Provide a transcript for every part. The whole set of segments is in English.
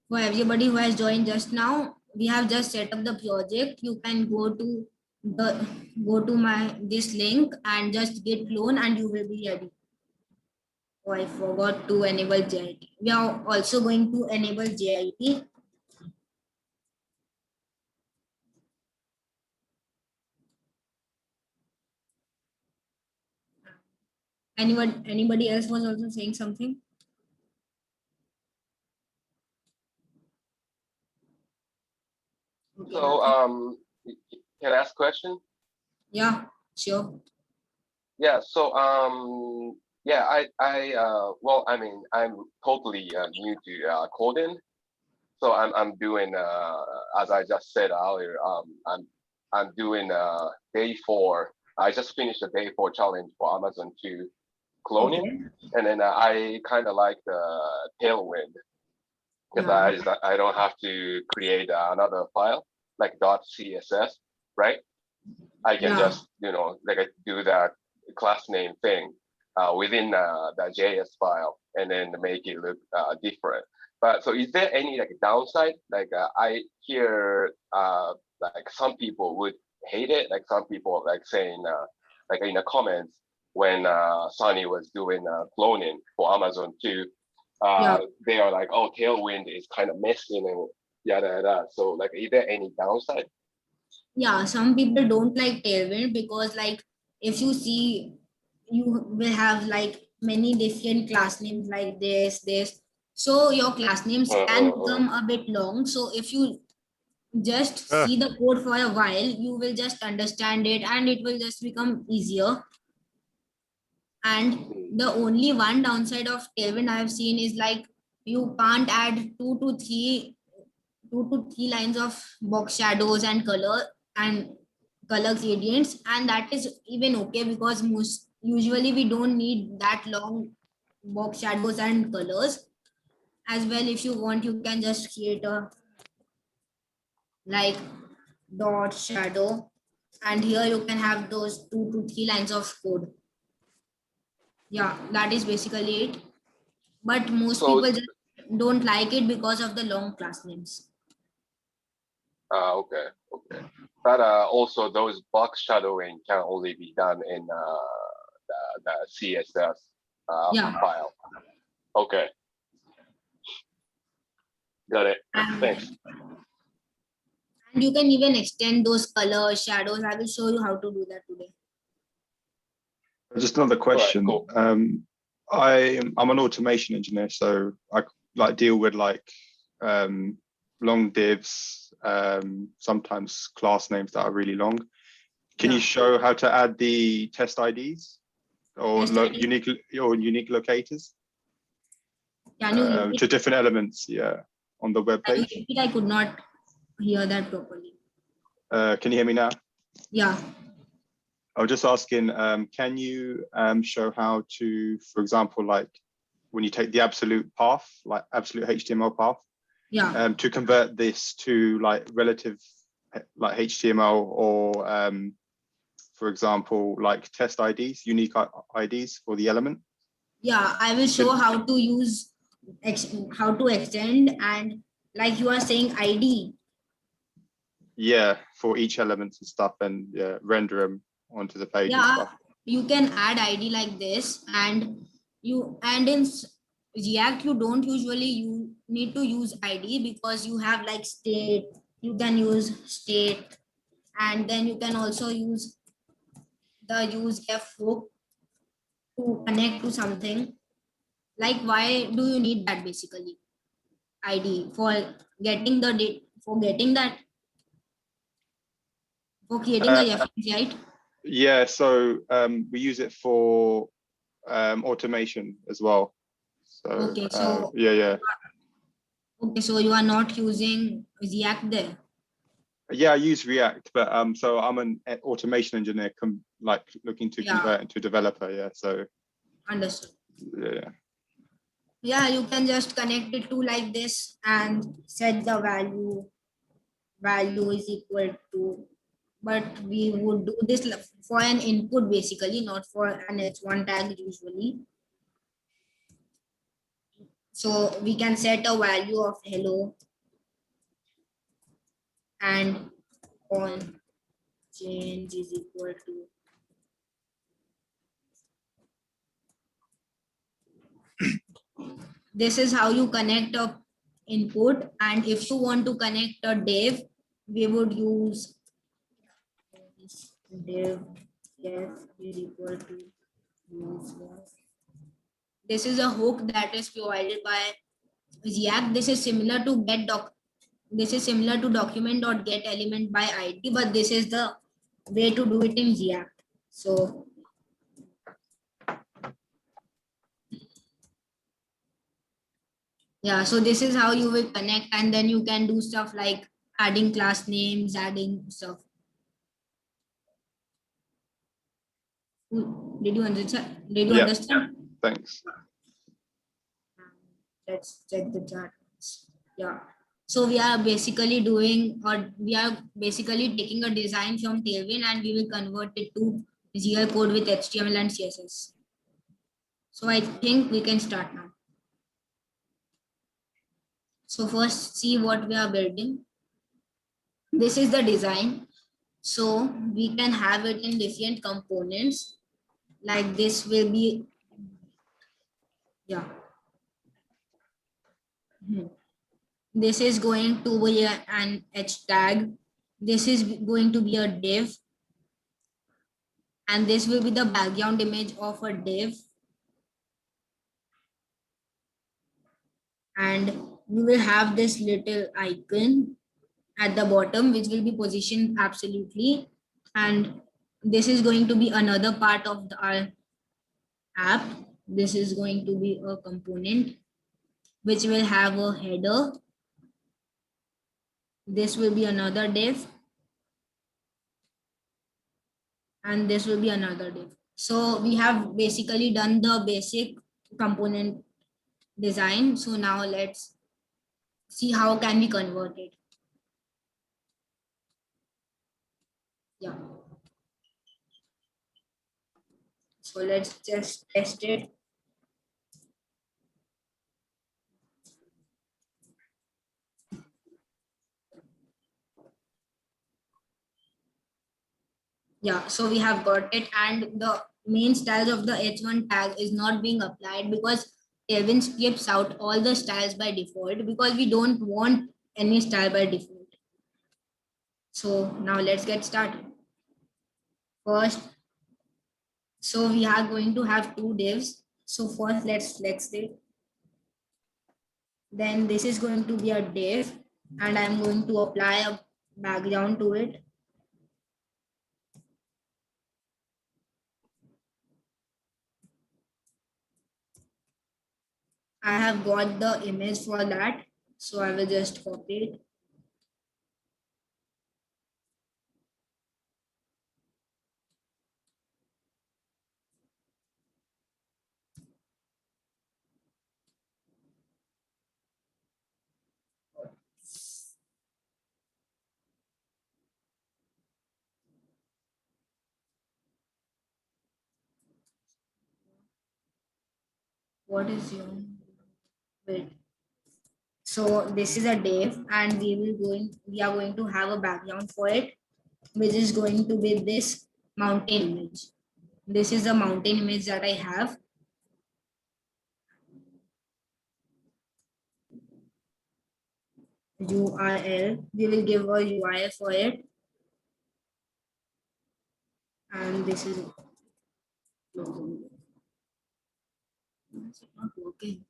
For everybody who has joined just now, we have just set up the project. You can the go to my this link and just get clone and you will be ready. Oh, I forgot to enable JIT. We are also going to enable JIT. Anybody else was also saying something? Okay, So, can I ask a question? Yeah, sure. Yeah. So, yeah, well, I mean, I'm totally new to coding. So I'm doing, as I just said earlier, I'm doing day 4. I just finished the day 4 challenge for Amazon 2 cloning, Okay. and then I kind of like the Tailwind because Yeah. I don't have to create another file like .css, right? I can Yeah. just like I do that class name thing within the JS file and then make it look different. But so is there any like downside? Like I hear like some people would hate it, like some people like saying like in the comments when Sunny was doing cloning for Amazon too, Yeah. they are like, oh, Tailwind is kind of messing and yada yada. So like, is there any downside? Yeah, some people don't like Tailwind because like if you see, you will have like many different class names like this. So your class names can Uh, become a bit long. So if you just Uh, see the code for a while, you will just understand it and it will just become easier. And the only one downside of Tailwind I've seen is like you can't add two to three lines of box shadows and color gradients, and that is even okay because most usually we don't need that long box shadows and colors as well. If you want, you can just create a like dot shadow, and here you can have those two to three lines of code. Yeah, that is basically it, but most so people just don't like it because of the long class names. okay, okay. But also those box shadowing can only be done in the CSS Yeah. file. Okay, got it. Thanks. And And you can even extend those colors, shadows. I will show you how to do that today. just another All right, question. cool. I'm an automation engineer, so I like deal with like long divs, sometimes class names that are really long. Can you show how to add the test IDs or Test ID. unique locators Can you repeat? to different elements? Yeah, on the web Can you page. repeat? I could not hear that properly. Can you hear me now? Yeah. I was just asking, can you show how to, for example, like when you take the absolute path, like absolute HTML path, Yeah. to convert this to like relative, like HTML or, for example, like test IDs, unique IDs for the element? Yeah. I will show how to use how to extend, and like you are saying ID. Yeah, for each element and stuff, and yeah, render them onto the page and Yeah. stuff. You can add ID like this, and in React you don't usually you need to use ID because you have like state. You can use state, and then you can also use the use f hook to connect to something. Like why do you need that basically? ID for getting the date, for getting that, for creating a Uh, reference, right? yeah, so we use it for automation as well. So Okay, so yeah. okay, so you are not using React there. Yeah, I use React, but so I'm an automation engineer, like looking to Yeah, convert into developer. Yeah, so understood. yeah. Yeah, you can just connect it to like this and set the value is equal to, but we would do this for an input basically, not for an h1 tag usually. So we can set a value of hello and on change is equal to this is how you connect a input, and if you want to connect a div, we would use div f is equal to use was. This is a hook that is provided by React. This is similar to get doc. This is similar to document.get element by ID, but this is the way to do it in React. So yeah, so this is how you will connect, and then you can do stuff like adding class names, adding stuff. Did you understand? Did you Yeah. understand? Thanks. Let's check the chat. Yeah. So we are basically doing, or we are basically taking a design from Tailwind and we will convert it to real code with HTML and CSS. So I think we can start now. So first see what we are building. This is the design. So we can have it in different components. Like this will be, yeah. This is going to be an H tag. This is going to be a div. And this will be the background image of a div. And we will have this little icon at the bottom, which will be positioned absolutely. And this is going to be another part of our app. This is going to be a component which will have a header. This will be another div. And this will be another div. So we have basically done the basic component design. So now let's see how can we convert it. Yeah. So let's just test it. Yeah, so we have got it, and the main styles of the H1 tag is not being applied because Tailwind skips out all the styles by default because we don't want any style by default. So now let's get started. First, so we are going to have two divs. So first let's select it. Then this is going to be a div, and I'm going to apply a background to it. I have got the image for that, so I will just copy it. What is your wait? So this is a div, and we are going to have a background for it, which is going to be this mountain image. This is the mountain image that I have. URL. We will give a URL for it, and this is not working.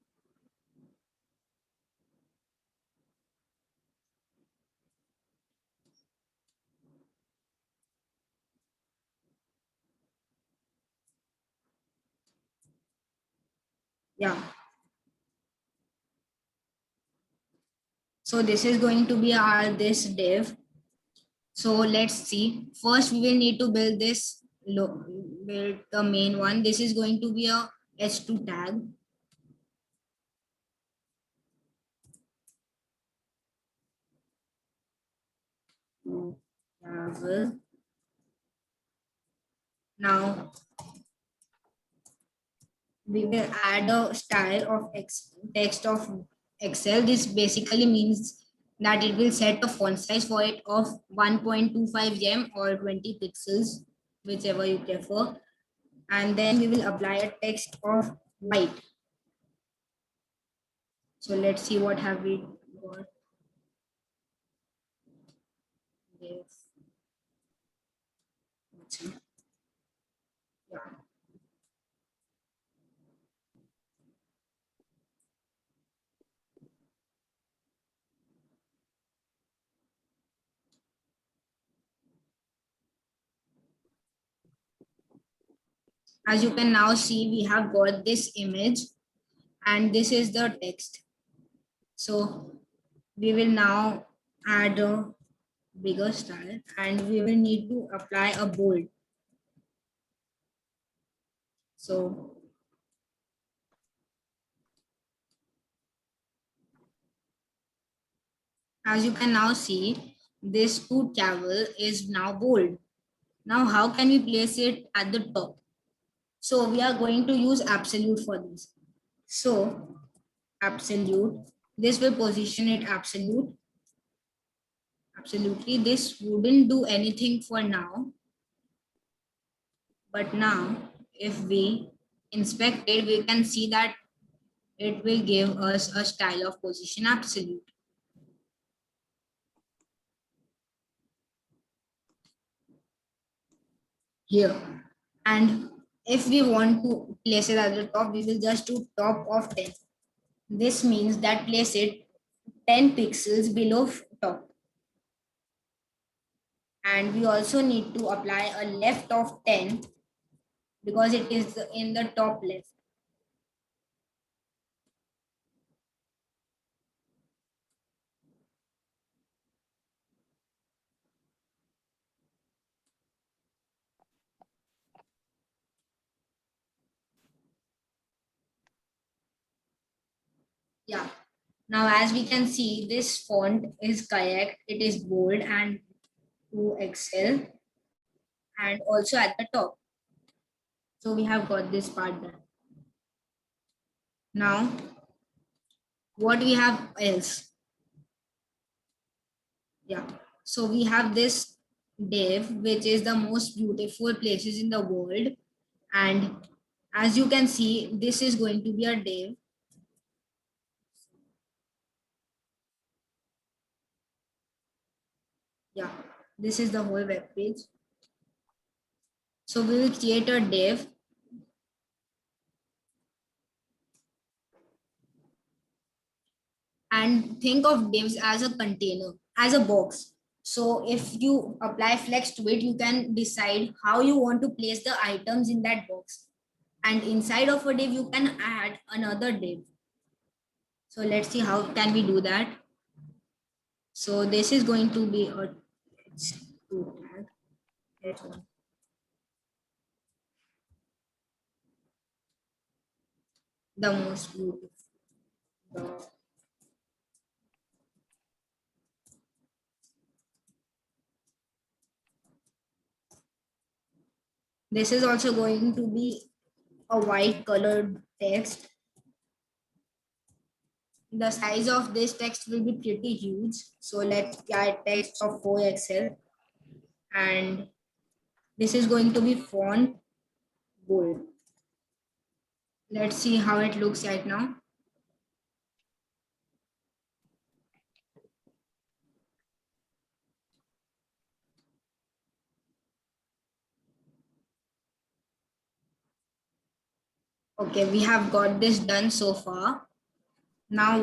Yeah. So this is going to be our this div. So let's see. First, we will need to build this build the main one. This is going to be a H2 tag. Travel. Now we will add a style of text of Excel. This basically means that it will set a font size for it of 1.25 em or 20 pixels, whichever you prefer. And then we will apply a text of white. So let's see what have we got. Yes. Yeah. As you can now see, we have got this image and this is the text. So we will now add a bigger style and we will need to apply a bold. So as you can now see, this to travel is now bold. Now how can we place it at the top? So we are going to use absolute for this. So absolute, this will position it absolute. Absolutely, this wouldn't do anything for now. But now if we inspect it, we can see that it will give us a style of position absolute. Here. And if we want to place it at the top, we will just do top of 10. This means that place it 10 pixels below top. And we also need to apply a left of 10 because it is in the top left. Yeah. Now, as we can see, this font is correct. It is bold and to Excel and also at the top. So we have got this part done. Now, what we have else? Yeah. So we have this div, which is the most beautiful places in the world. And as you can see, this is going to be a div. Yeah, this is the whole web page. So we will create a div and think of divs as a container, as a box. So if you apply flex to it, you can decide how you want to place the items in that box. And inside of a div, you can add another div. So let's see how can we do that. So this is going to be a tag. The most beautiful. This is also going to be a white colored text. The size of this text will be pretty huge. So let's get text of 4XL and this is going to be font bold. Let's see how it looks right now. Okay, we have got this done so far. Now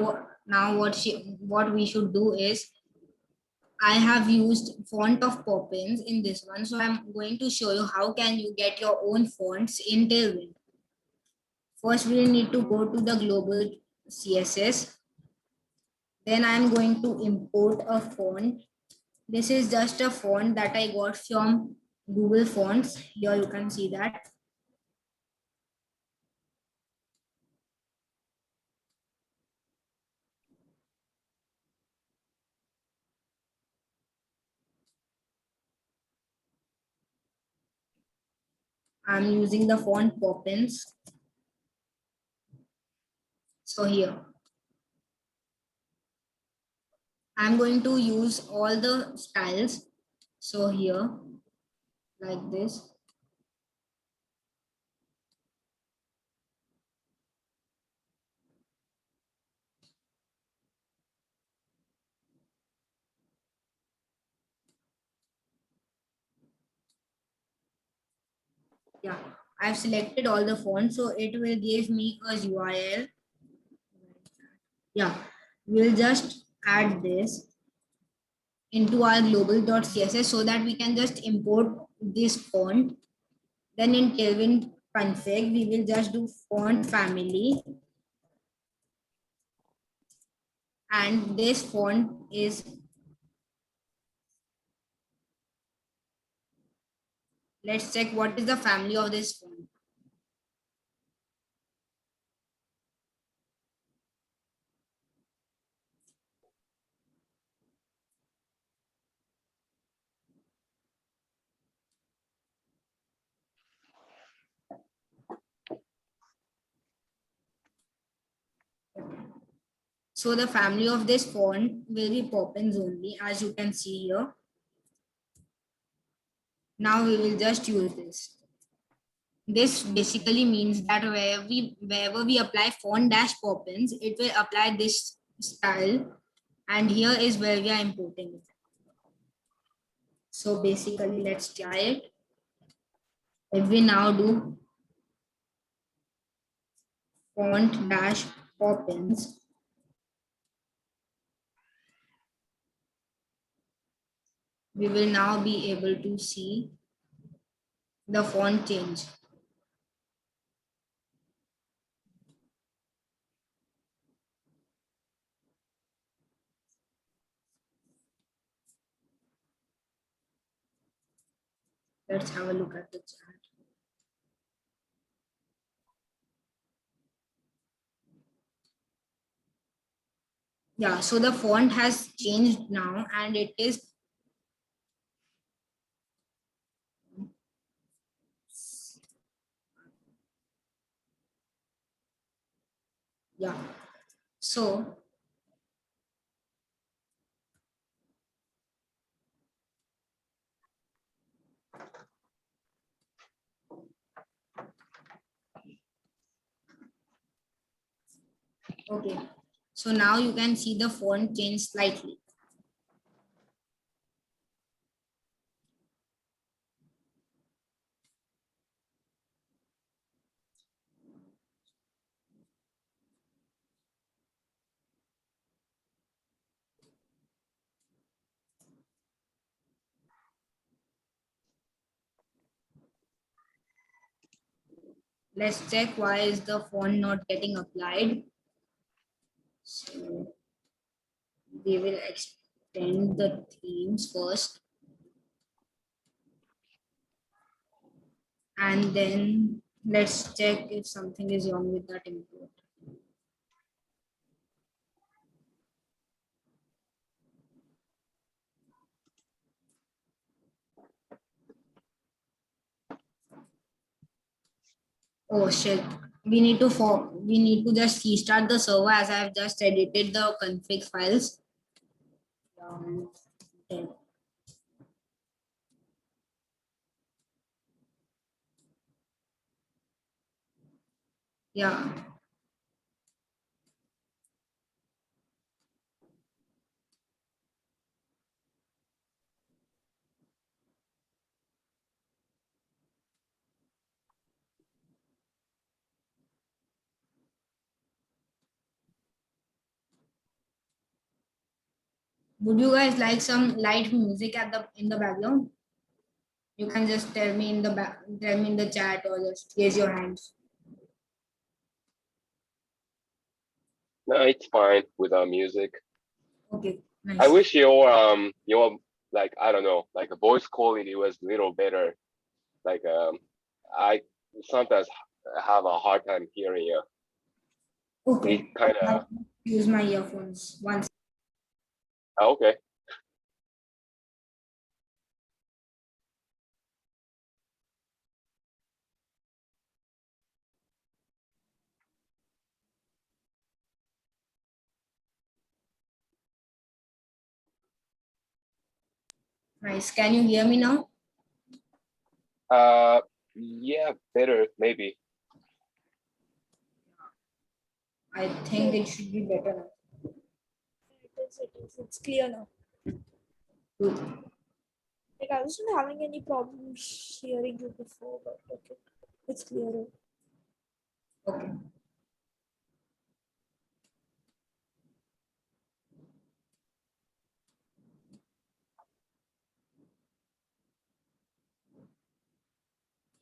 what we should do is I have used font of Poppins in this one. So I'm going to show you how can you get your own fonts in Tailwind. First, we need to go to the global CSS. Then I'm going to import a font. This is just a font that I got from Google Fonts. Here you can see that. I'm using the font Poppins. So here, I'm going to use all the styles. So here, like this. Yeah, I've selected all the fonts, so it will give me a URL. Yeah, we'll just add this into our global.css so that we can just import this font. Then in Tailwind config, we will just do font family. And this font is, let's check what is the family of this font. So the family of this font will be Poppins only, as you can see here. Now we will just use this. This basically means that wherever we apply font dash Poppins, it will apply this style, and here is where we are importing it. So basically, let's try it. If we now do font dash Poppins, we will now be able to see the font change. Let's have a look at the chat. Yeah, so the font has changed now, and it is yeah. So okay, so now you can see the font change slightly. Let's check why is the font not getting applied. So we will extend the themes first, and then let's check if something is wrong with that import. Oh shit. We need to just restart the server as I have just edited the config files. Okay. Yeah. Would you guys like some light music at the in the background? You can just tell me in the chat or just raise your hands. No, it's fine without music. Okay, nice. I wish your like I don't know, like a voice quality was a little better. Like I sometimes have a hard time hearing you. Okay. It kind of Use my earphones once. okay. Nice. Can you hear me now? Yeah, better maybe. I think it should be better now. It's clear now. Good. Like I wasn't having any problems hearing you before, but okay, it's clearer. Okay.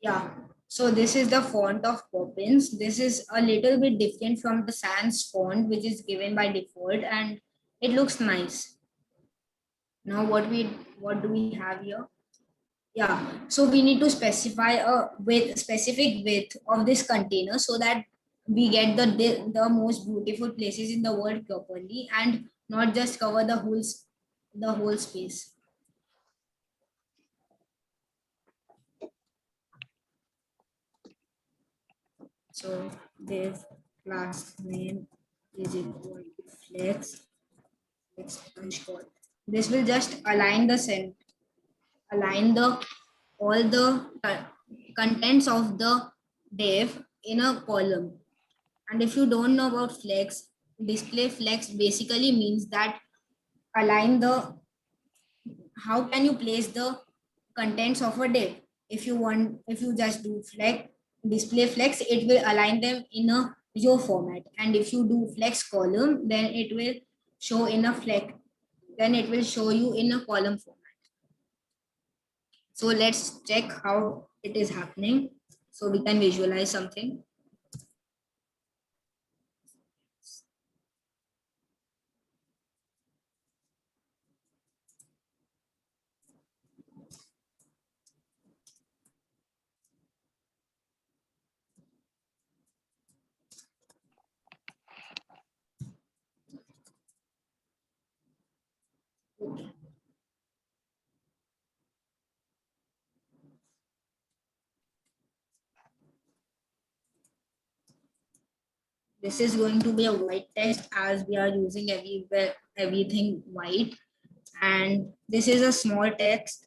Yeah. So this is the font of Poppins. This is a little bit different from the Sans font, which is given by default, and it looks nice. Now what do we have here? Yeah. So we need to specify a specific width of this container so that we get the most beautiful places in the world properly and not just cover the whole space. So div class name is equal to flex underscore. This will just align the all the contents of the div in a column. And if you don't know about flex, display flex basically means that align the how can you place the contents of a div. If you just do flex display flex, it will align them in a row format, and if you do flex column, then it will show in a flex then it will show you in a column format. So let's check how it is happening so we can visualize something. This is going to be a white text as we are using everything white, and this is a small text.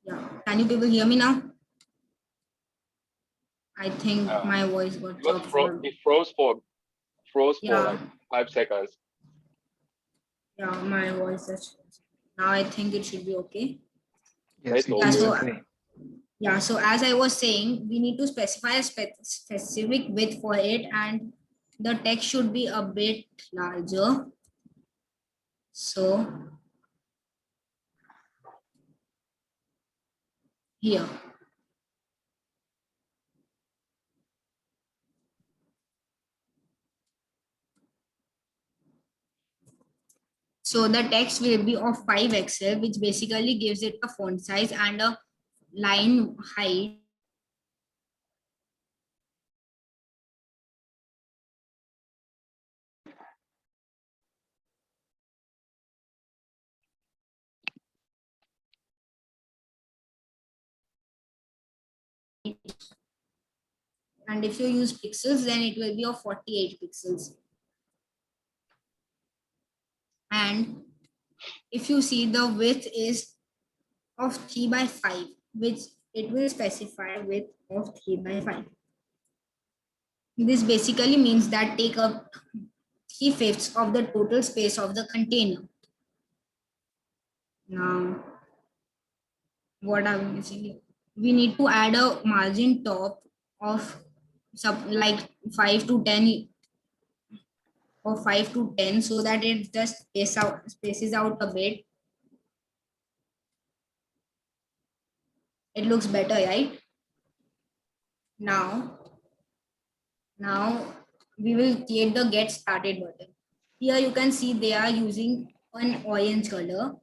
Yeah, can you people hear me now? I think my voice got chopped for It froze for yeah like 5 seconds. yeah my voice just now I think it should be okay. Yes, Yeah, okay. so yeah, so as I was saying, we need to specify a specific width for it, and the text should be a bit larger. So here. So the text will be of 5 XL, which basically gives it a font size and a line height. And if you use pixels, then it will be of 48 pixels. And if you see, the width is of 3 by 5, which it will specify width of 3 by 5. This basically means that take up 3/5 of the total space of the container. Now, what are we missing here? We need to add a margin top of like 5 to 10 or 5 to 10 so that it just spaces out a bit. It looks better, right? Now we will create the get started button. Here you can see they are using an orange color.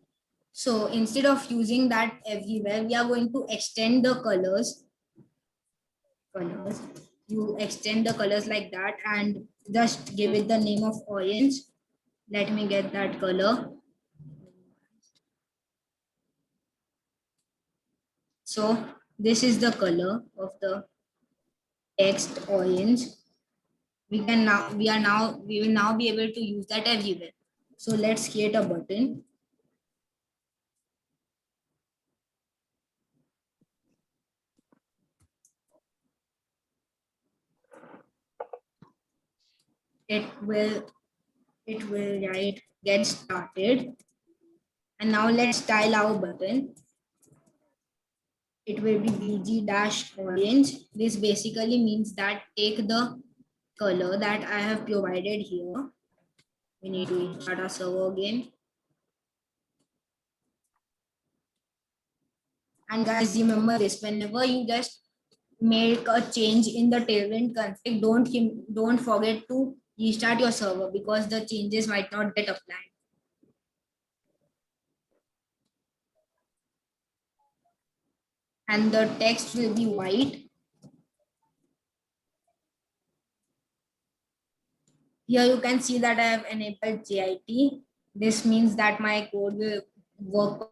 So instead of using that everywhere, we are going to extend the colors colors. You extend the colors like that and just give it the name of orange. Let me get that color. So this is the color of the text orange. We will now be able to use that everywhere. So let's create a button. It will right get started. And now let's style our button. It will be BG dash orange. This basically means that take the color that I have provided here. We need to start our server again. And guys, remember this, whenever you just make a change in the Tailwind config, don't forget to restart your server because the changes might not get applied. And the text will be white. Here you can see that I have enabled JIT. This means that my code will work.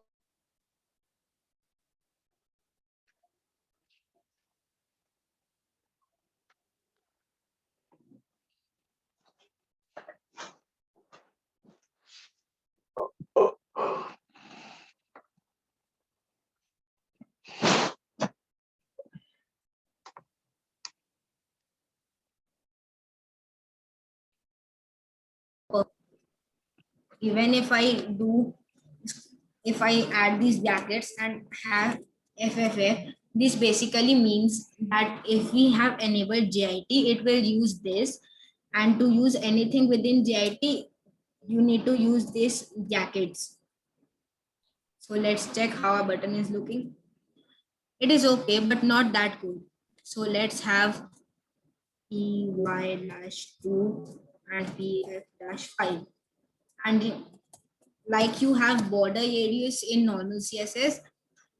Even if I add these brackets and have FFF, this basically means that if we have enabled JIT, it will use this. And to use anything within JIT, you need to use these brackets. So let's check how our button is looking. It is okay, but not that good. So let's have PY-2 and PF-5. And like you have border radius in normal CSS,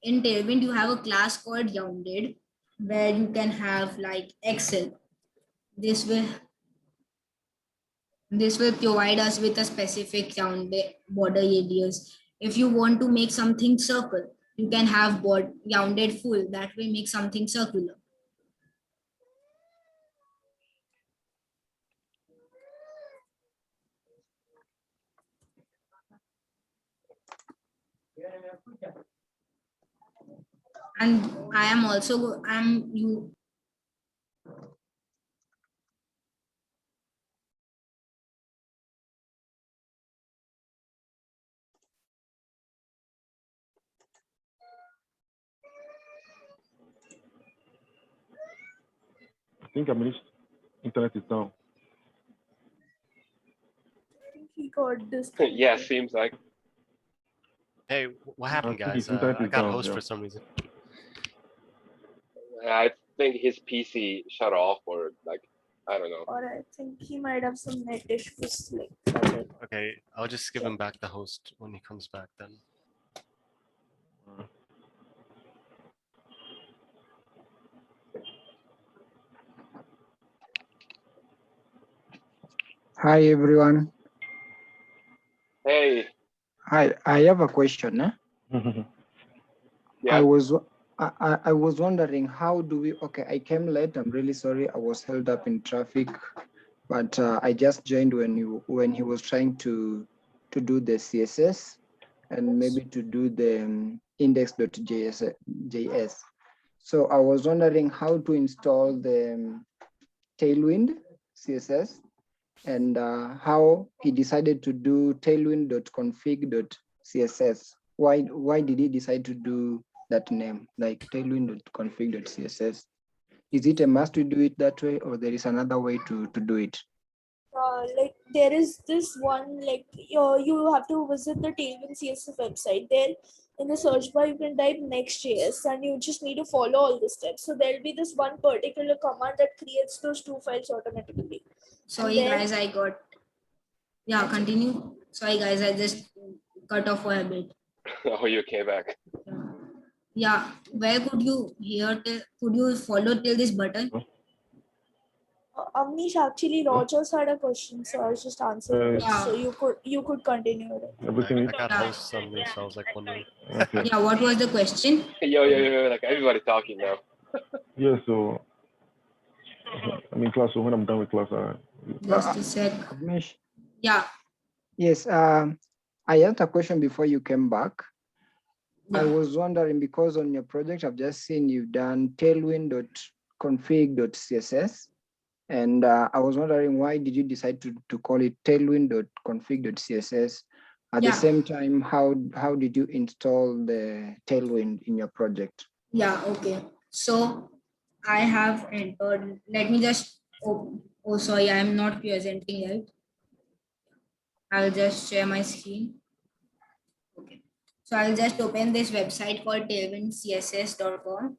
in Tailwind you have a class called rounded where you can have like Excel. This will provide us with a specific rounded border radius. If you want to make something circle, you can have rounded full. That will make something circular. And you. I think I'm reached. Internet is down. I think he got this. Yeah, seems like. Hey, what happened, I think guys? his internet I is got down, host yeah. for some reason. I think his PC shut off or like, I don't know. Or I think he might have some net issues. Like, Okay, I'll just give him back the host when he comes back then. Hi everyone. Hey, Hi, I have a question. yeah. I was wondering how do we? Okay, I came late. I'm really sorry. I was held up in traffic, but I just joined when he was trying to do the CSS and maybe to do the index.js. So I was wondering how to install the Tailwind CSS and how he decided to do tailwind.config.css. Why did he decide to do that name, like tailwind.config.css? Is it a must to do it that way, or there is another way to do it? like there is this one, like you have to visit the Tailwind CSS website. There in the search bar you can type next.js and you just need to follow all the steps. So there'll be this one particular command that creates those two files automatically. Sorry guys, continue. Sorry guys, I just cut off for a bit. Oh, you came back. Yeah, where could you could you follow till this button? Amnish, actually Rogers had a question, so I was just answering it. Yeah. So you could continue it. Everything is I got Yeah. hosts on me, so I was like wondering. okay. Yeah, what was the question? Yo, like everybody talking now. Yeah, so I'm in class, so when I'm done with class, Just a sec. Avnish, Yeah. yes, I asked a question before you came back. I Yeah. was wondering because on your project, I've just seen you've done tailwind.config.css. And I was wondering why did you decide to call it tailwind.config.css? At the Yeah. same time, how did you install the tailwind in your project? Yeah, okay. So I have entered, let me just, oh sorry, I'm not presenting yet. I'll just share my screen. Okay. So I'll just open this website called tailwindcss.com.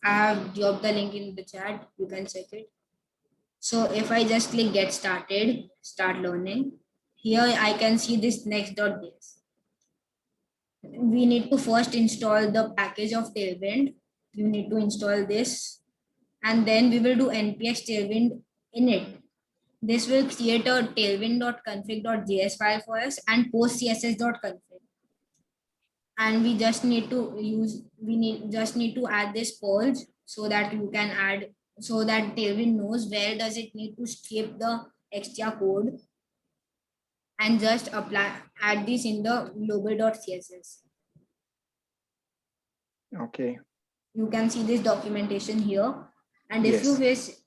I have dropped the link in the chat. You can check it. So if I just click get started, start learning, here I can see this next.js. We need to first install the package of Tailwind. You need to install this, and then we will do npx tailwind init. This will create a tailwind.config.js file for us and post css.config. And we just need to just need to add this purge so that you can add, so that Tailwind knows where does it need to skip the extra code, and just add this in the global.css. Okay. You can see this documentation here. And if you Yes.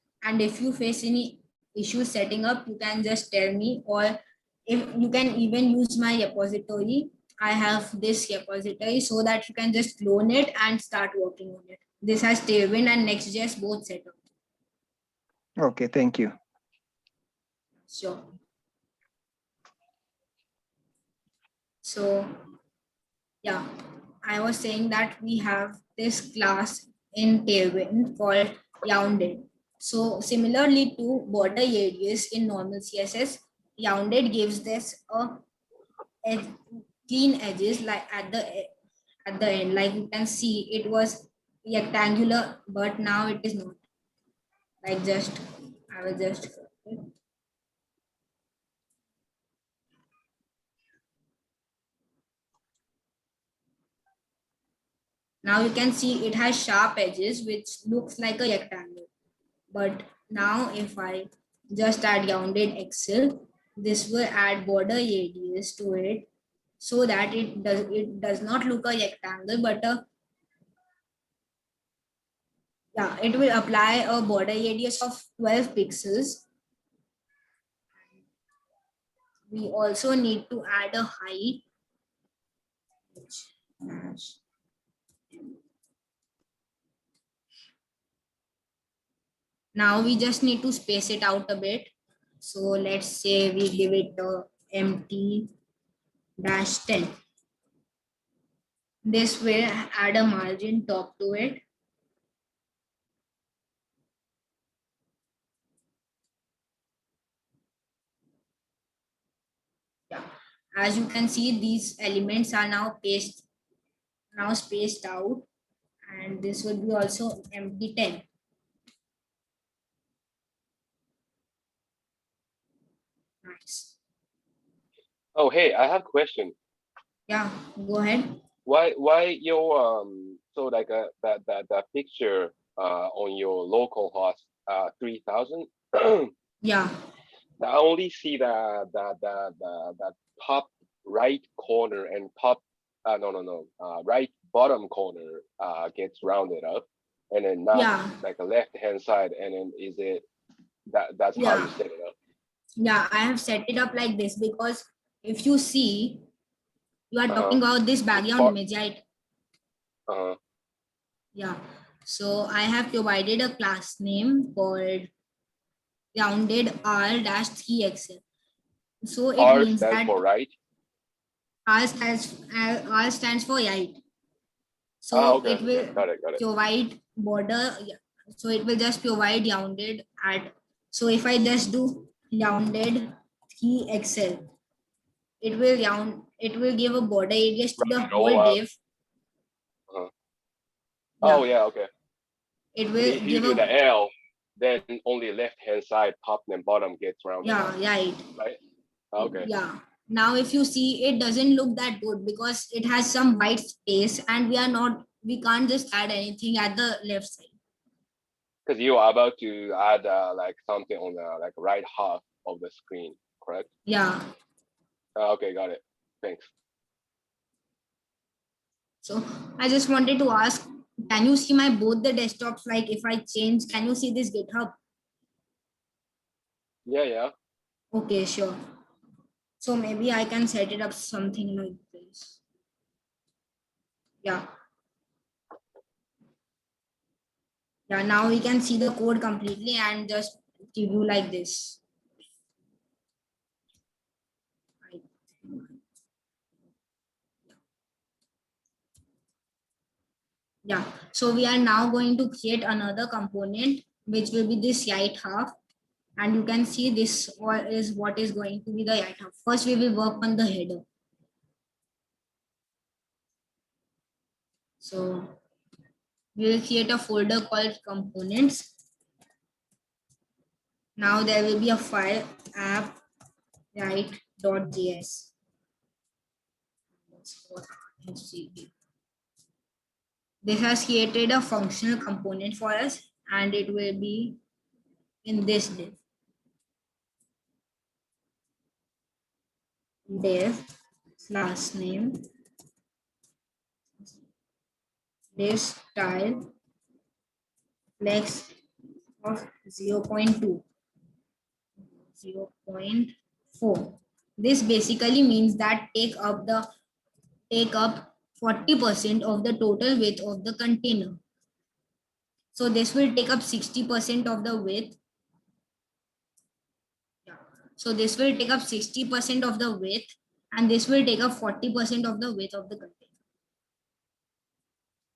face any issues setting up, you can just tell me, or if you can even use my repository. I have this repository so that you can just clone it and start working on it. This has Tailwind and Next.js both set up. Okay, thank you. Sure. So yeah, I was saying that we have this class in Tailwind called rounded. So similarly to border radius in normal CSS, rounded gives this a clean edges like at the end. Like you can see, it was rectangular, but now it is not. Like just I will just. Now you can see it has sharp edges, which looks like a rectangle. But now if I just add rounded Excel, this will add border radius to it so that it does not look a rectangle, but it will apply a border radius of 12 pixels. We also need to add a height. Now we just need to space it out a bit. So let's say we give it a empty -10. This will add a margin top to it. Yeah. As you can see, these elements are now spaced out, and this will be also empty 10. Nice. Oh, hey, I have a question. Yeah, go ahead. Why your so like that picture on your local host 3000? Yeah. I only see the top right corner and top right bottom corner gets rounded up, and then not Yeah. like a left hand side, and then is it that's how you Yeah. set it up? Yeah, I have set it up like this because if you see, you are Uh-huh. talking about this background image, right? Uh-huh. Yeah. So I have provided a class name called rounded r-3xl. So it R means stands that for right. R stands for right. So Okay. it will Got it. provide border. So it will just provide rounded at. So if I just do rounded 3xl, it will give a border radius to the Round it whole all up. div. Uh-huh. Yeah, Oh yeah, okay. it But will if you give do a, the L, then only left hand side, top and bottom gets rounded yeah, up, right. right? Okay. Yeah. Now if you see, it doesn't look that good because it has some white space and we can't just add anything at the left side. Because you are about to add like something on the like right half of the screen, correct? Yeah. Okay, got it. Thanks. So I just wanted to ask, can you see my both the desktops? Like if I change, can you see this GitHub? Yeah, yeah. Okay, sure. So maybe I can set it up something like this. Yeah. Yeah, now we can see the code completely and just give you like this. Yeah, so we are now going to create another component, which will be this right half. And you can see this is what is going to be the right half. First, we will work on the header. So we will create a folder called components. Now there will be a file app write.js. This has created a functional component for us and it will be in this div class name div style flex of 0.2 0.4. This basically means that take up 40% of the total width of the container. So this will take up 60% of the width. Yeah. So this will take up 60% of the width and this will take up 40% of the width of the container.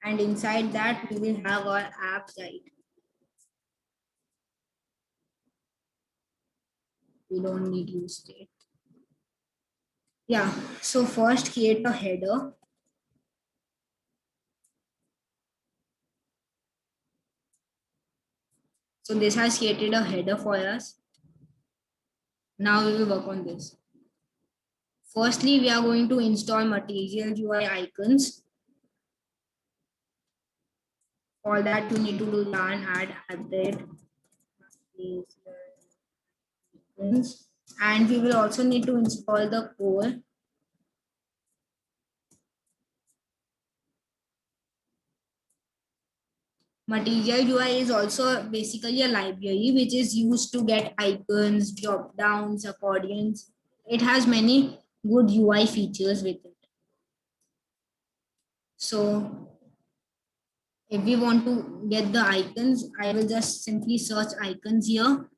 And inside that we will have our app site. We don't need use state. Yeah, so first create a header. So this has created a header for us. Now we will work on this. Firstly, we are going to install Material UI icons. For that, you need to do yarn add update icons. And we will also need to install the core. Material UI is also basically a library which is used to get icons, drop downs, accordions. It has many good UI features with it. So if we want to get the icons, I will just simply search icons here.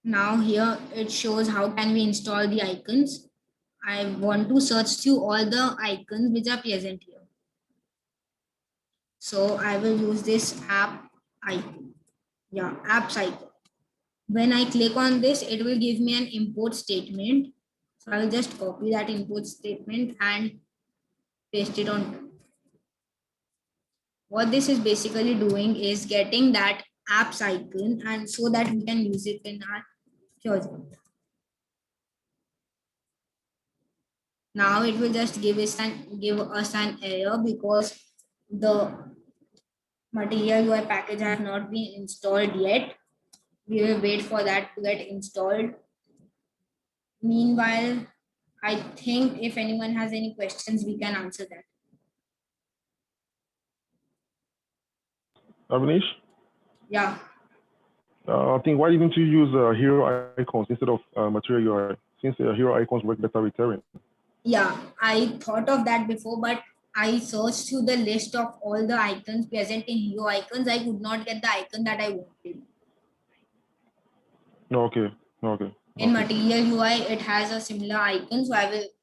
Now here it shows how can we install the icons. I want to search through all the icons which are present here. So I will use this app icon. Yeah, apps icon. When I click on this, it will give me an import statement. So I will just copy that import statement and paste it on. What this is basically doing is getting that apps icon and so that we can use it in our project. Now it will just give us an error because the Material UI package has not been installed yet. We will wait for that to get installed. Meanwhile, I think if anyone has any questions, we can answer that. Avnish, Yeah. I think why didn't you use hero icons instead of material UI? Since hero icons work better with terrain. Yeah, I thought of that before, but I searched through the list of all the icons present in Hero icons. I could not get the icon that I wanted. No, okay, no, okay. In Okay. Material UI, it has a similar icon, so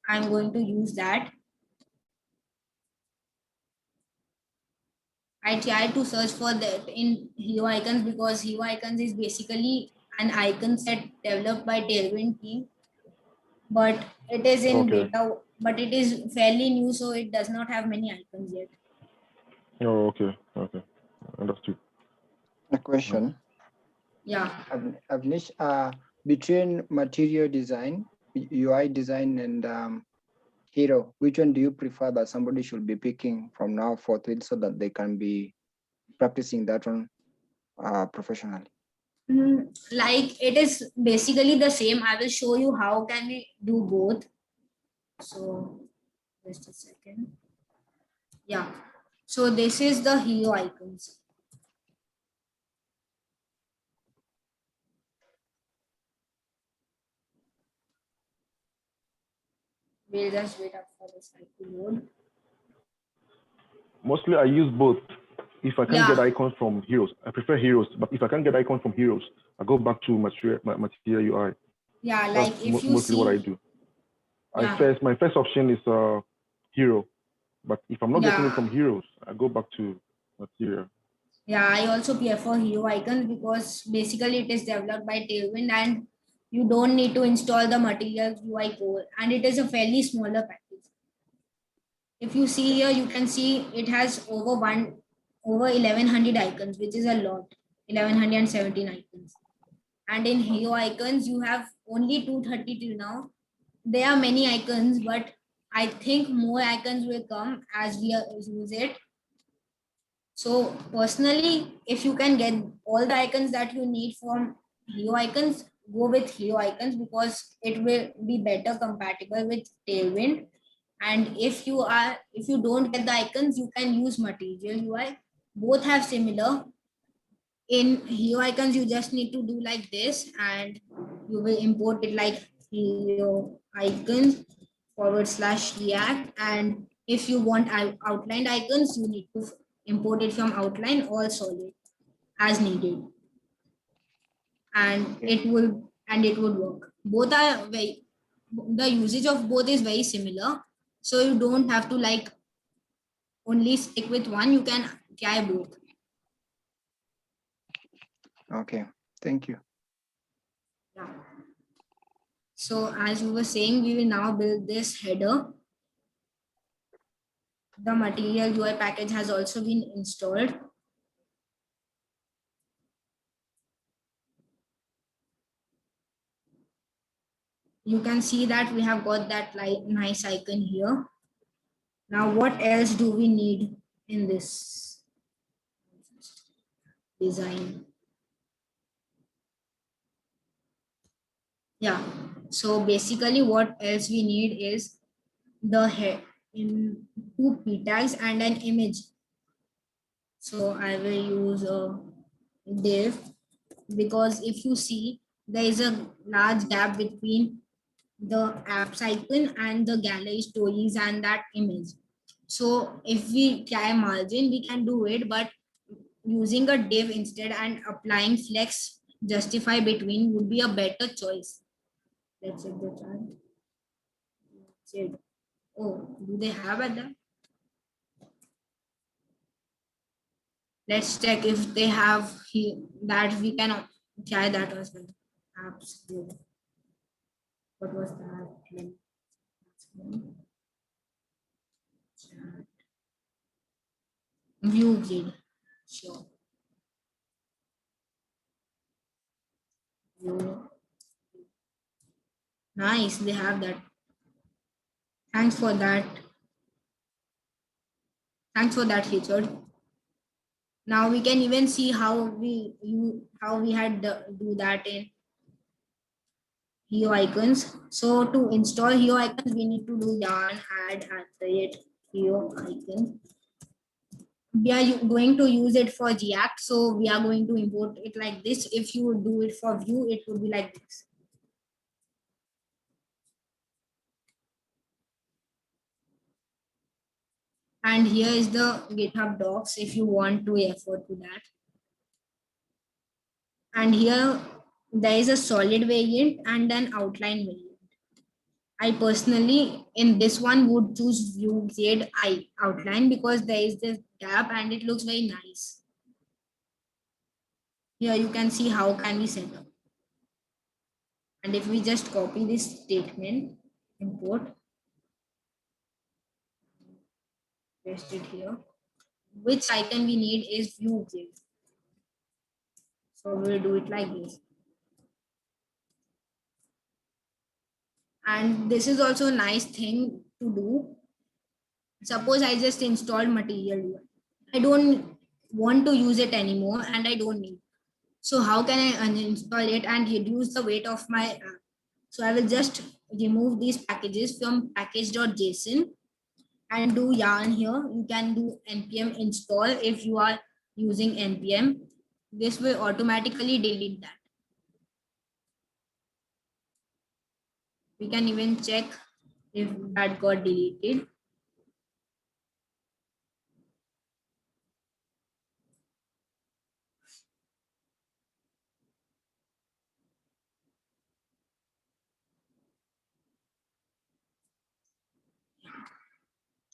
I'm going to use that. I tried to search for that in Hero icons because Hero icons is basically an icon set developed by Tailwind team, but it is in Okay. beta, but it is fairly new, so it does not have many icons yet. Oh, okay. Okay. Understood. A question. Yeah. Avnish, between material design, UI design, and hero, which one do you prefer that somebody should be picking from now forth so that they can be practicing that one professionally? Like it is basically the same. I will show you how can we do both. So just a second. Yeah. So this is the hero icons. We'll just wait up for the site to load. Mostly I use both. If I can't get Yeah. icons from heroes, I prefer heroes. But if I can't get icons from heroes, I go back to material UI. Yeah, That's like if you mostly what I see, do. yeah, My first option is hero. But if I'm not getting it yeah, from heroes, I go back to material. yeah. I also prefer hero icons because basically it is developed by Tailwind and you don't need to install the material UI core, and it is a fairly smaller package. If you see here, you can see it has over 1100 icons, which is a lot, 1117 icons. And in hero icons, you have only 230 till now. There are many icons, but I think more icons will come as we use it. So personally, if you can get all the icons that you need from hero icons, go with hero icons because it will be better compatible with Tailwind. And if you don't get the icons, you can use material UI. Both have similar. In hero icons, you just need to do like this and you will import it like hero icons / react. And if you want outlined icons, you need to import it from outline or solid as needed. And it would work. Both are the usage of both is very similar. So you don't have to like only stick with one, you can try both. Okay, thank you. Yeah. So as we were saying, we will now build this header. The material UI package has also been installed. You can see that we have got that nice icon here. Now, what else do we need in this design? Yeah. So basically what else we need is the head in 2 p tags and an image. So I will use a div because if you see there is a large gap between the apps icon and the gallery stories and that image. So if we try margin, we can do it, but using a div instead and applying flex justify between would be a better choice. Let's check the chart. Oh, do they have at that? Let's check if they have that we can try that as well. Apps. What was that? View grid. Sure. View. Nice, they have that. Thanks for that. Thanks for that, Richard. Now we can even see how we had do that in Hero icons. So to install Hero icons, we need to do yarn add Hero icon. We are going to use it for React, so we are going to import it like this. If you would do it for Vue, it would be like this. And here is the GitHub docs if you want to refer to that. And here there is a solid variant and an outline variant. I personally in this one would choose Vue grade outline because there is this gap and it looks very nice. Here you can see how can we set up. And if we just copy this statement, import, paste it here. Which icon we need is view grid. So we'll do it like this. And this is also a nice thing to do. Suppose I just installed Material UI. I don't want to use it anymore and I don't need. So how can I uninstall it and reduce the weight of my app? So I will just remove these packages from package.json and do yarn here. You can do npm install if you are using npm. This will automatically delete that. We can even check if that got deleted.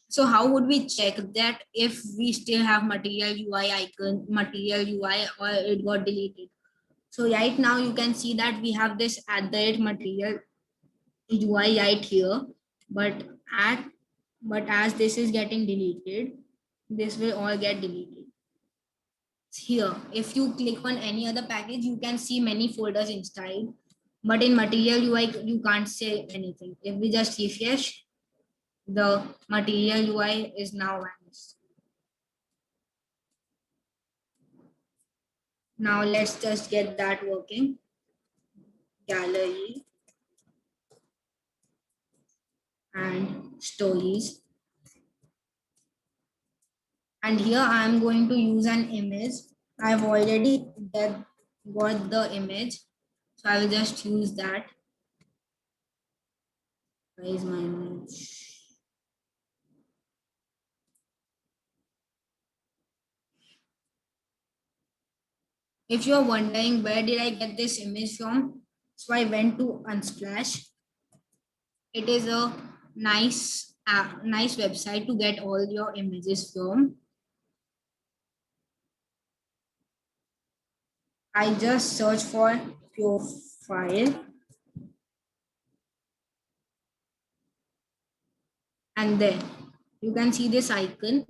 So how would we check that if we still have Material UI icon, Material UI, or it got deleted? So right now you can see that we have this @Material UI right here, but as this is getting deleted, this will all get deleted. Here, if you click on any other package, you can see many folders inside. But in Material UI, you can't say anything. If we just refresh, the Material UI is now vanished. Now let's just get that working. Gallery and stories. And here I am going to use an image. I've already got the image. So I will just use that. Where is my image? If you are wondering where did I get this image from, so I went to Unsplash. It is a nice website to get all your images from. I just search for profile and then you can see this icon.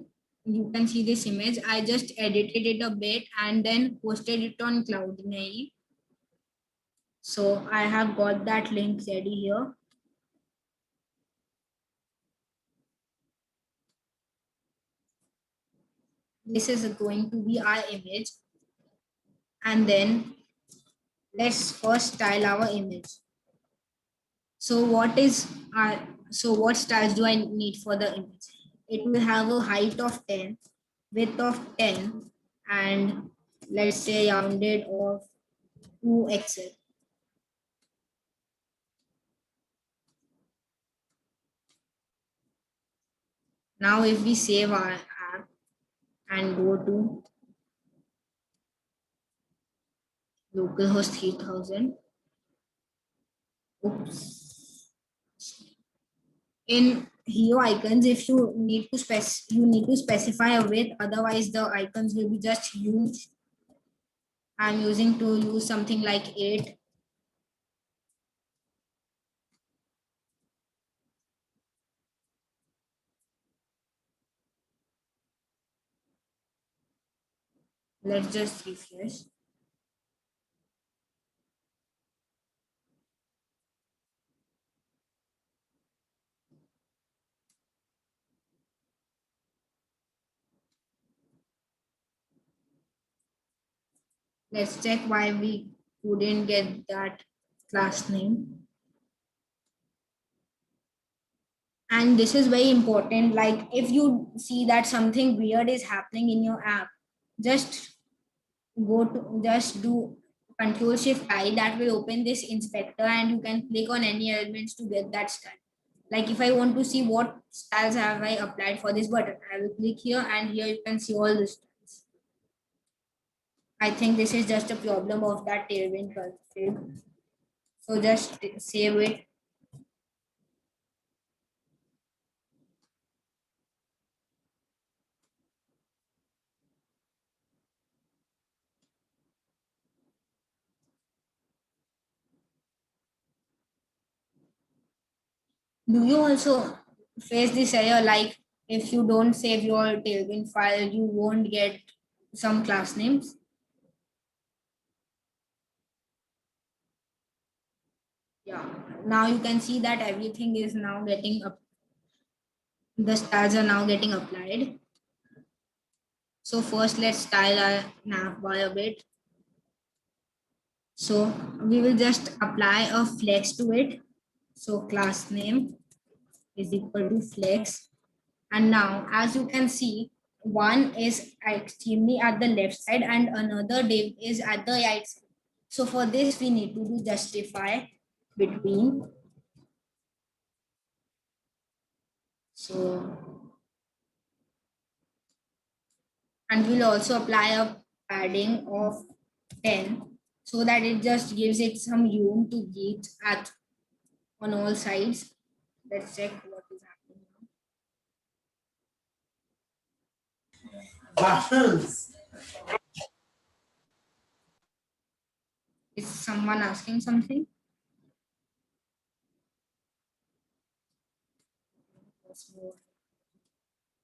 You can see this image. I just edited it a bit and then posted it on Cloudinary. So I have got that link ready here. This is going to be our image. And then let's first style our image. So what styles do I need for the image? It will have a height of 10, width of 10, and let's say rounded of 2 XL. Now if we save our app and go to localhost 3000, oops. In hero icons, if you need to specify a width, otherwise the icons will be just huge. I'm using to use something like 8. Let's just refresh. Let's check why we couldn't get that class name. And this is very important. Like if you see that something weird is happening in your app, just do Control-Shift-I. That will open this inspector and you can click on any elements to get that style. Like if I want to see what styles have I applied for this button, I will click here and here you can see all the styles. I think this is just a problem of that Tailwind config. So just save it. Do you also face this error like if you don't save your Tailwind file, you won't get some class names? Yeah, now you can see that everything is now getting up. The styles are now getting applied. So first let's style our navbar a bit. So we will just apply a flex to it. So class name is equal to flex. And now, as you can see, one is extremely at the left side and another div is at the right side. So for this, we need to do justify between. So, and we'll also apply a padding of 10 so that it just gives it some room to breathe at on all sides. Let's check what is happening now. Is someone asking something?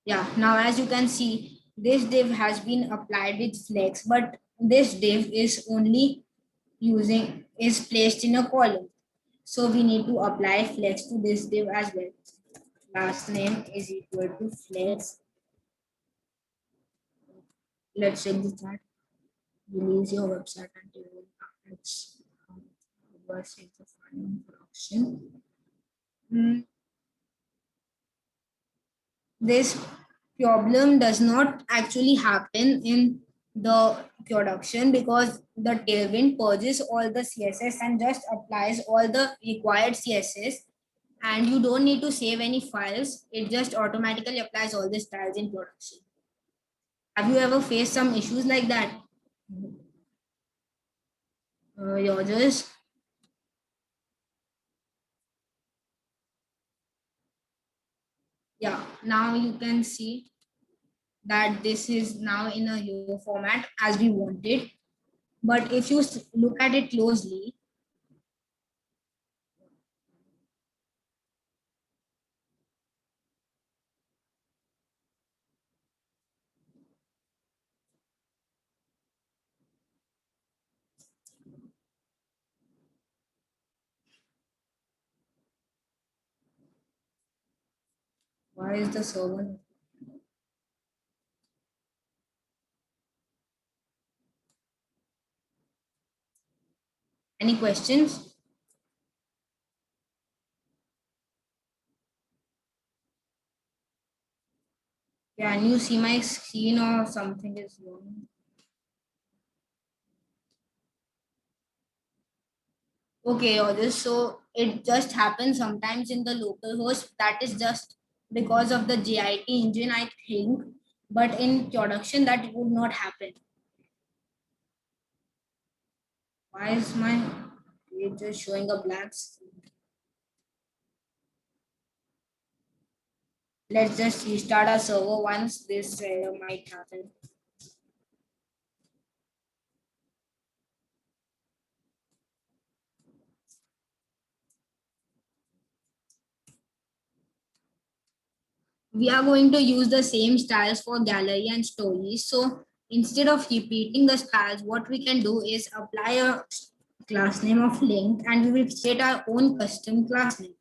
Yeah, now as you can see, this div has been applied with flex, but this div is only is placed in a column. So we need to apply flex to this div as well. Last name is equal to flex. Let's check the chat. Release your website until it's save the file in production. This problem does not actually happen in the production because the Tailwind purges all the CSS and just applies all the required CSS, and you don't need to save any files. It just automatically applies all the styles in production. Have you ever faced some issues like that? Yours? Yeah, now you can see that this is now in a Euro format as we wanted. But if you look at it closely, why is the server? Any questions? Can you see my screen or something is wrong? Okay, Audis. So it just happens sometimes in the local host. That is just because of the JIT engine, I think. But in production, that would not happen. Why is my page just showing a blank screen? Let's just restart our server once this might happen. We are going to use the same styles for gallery and stories. So instead of repeating the styles, what we can do is apply a class name of link and we will create our own custom class name.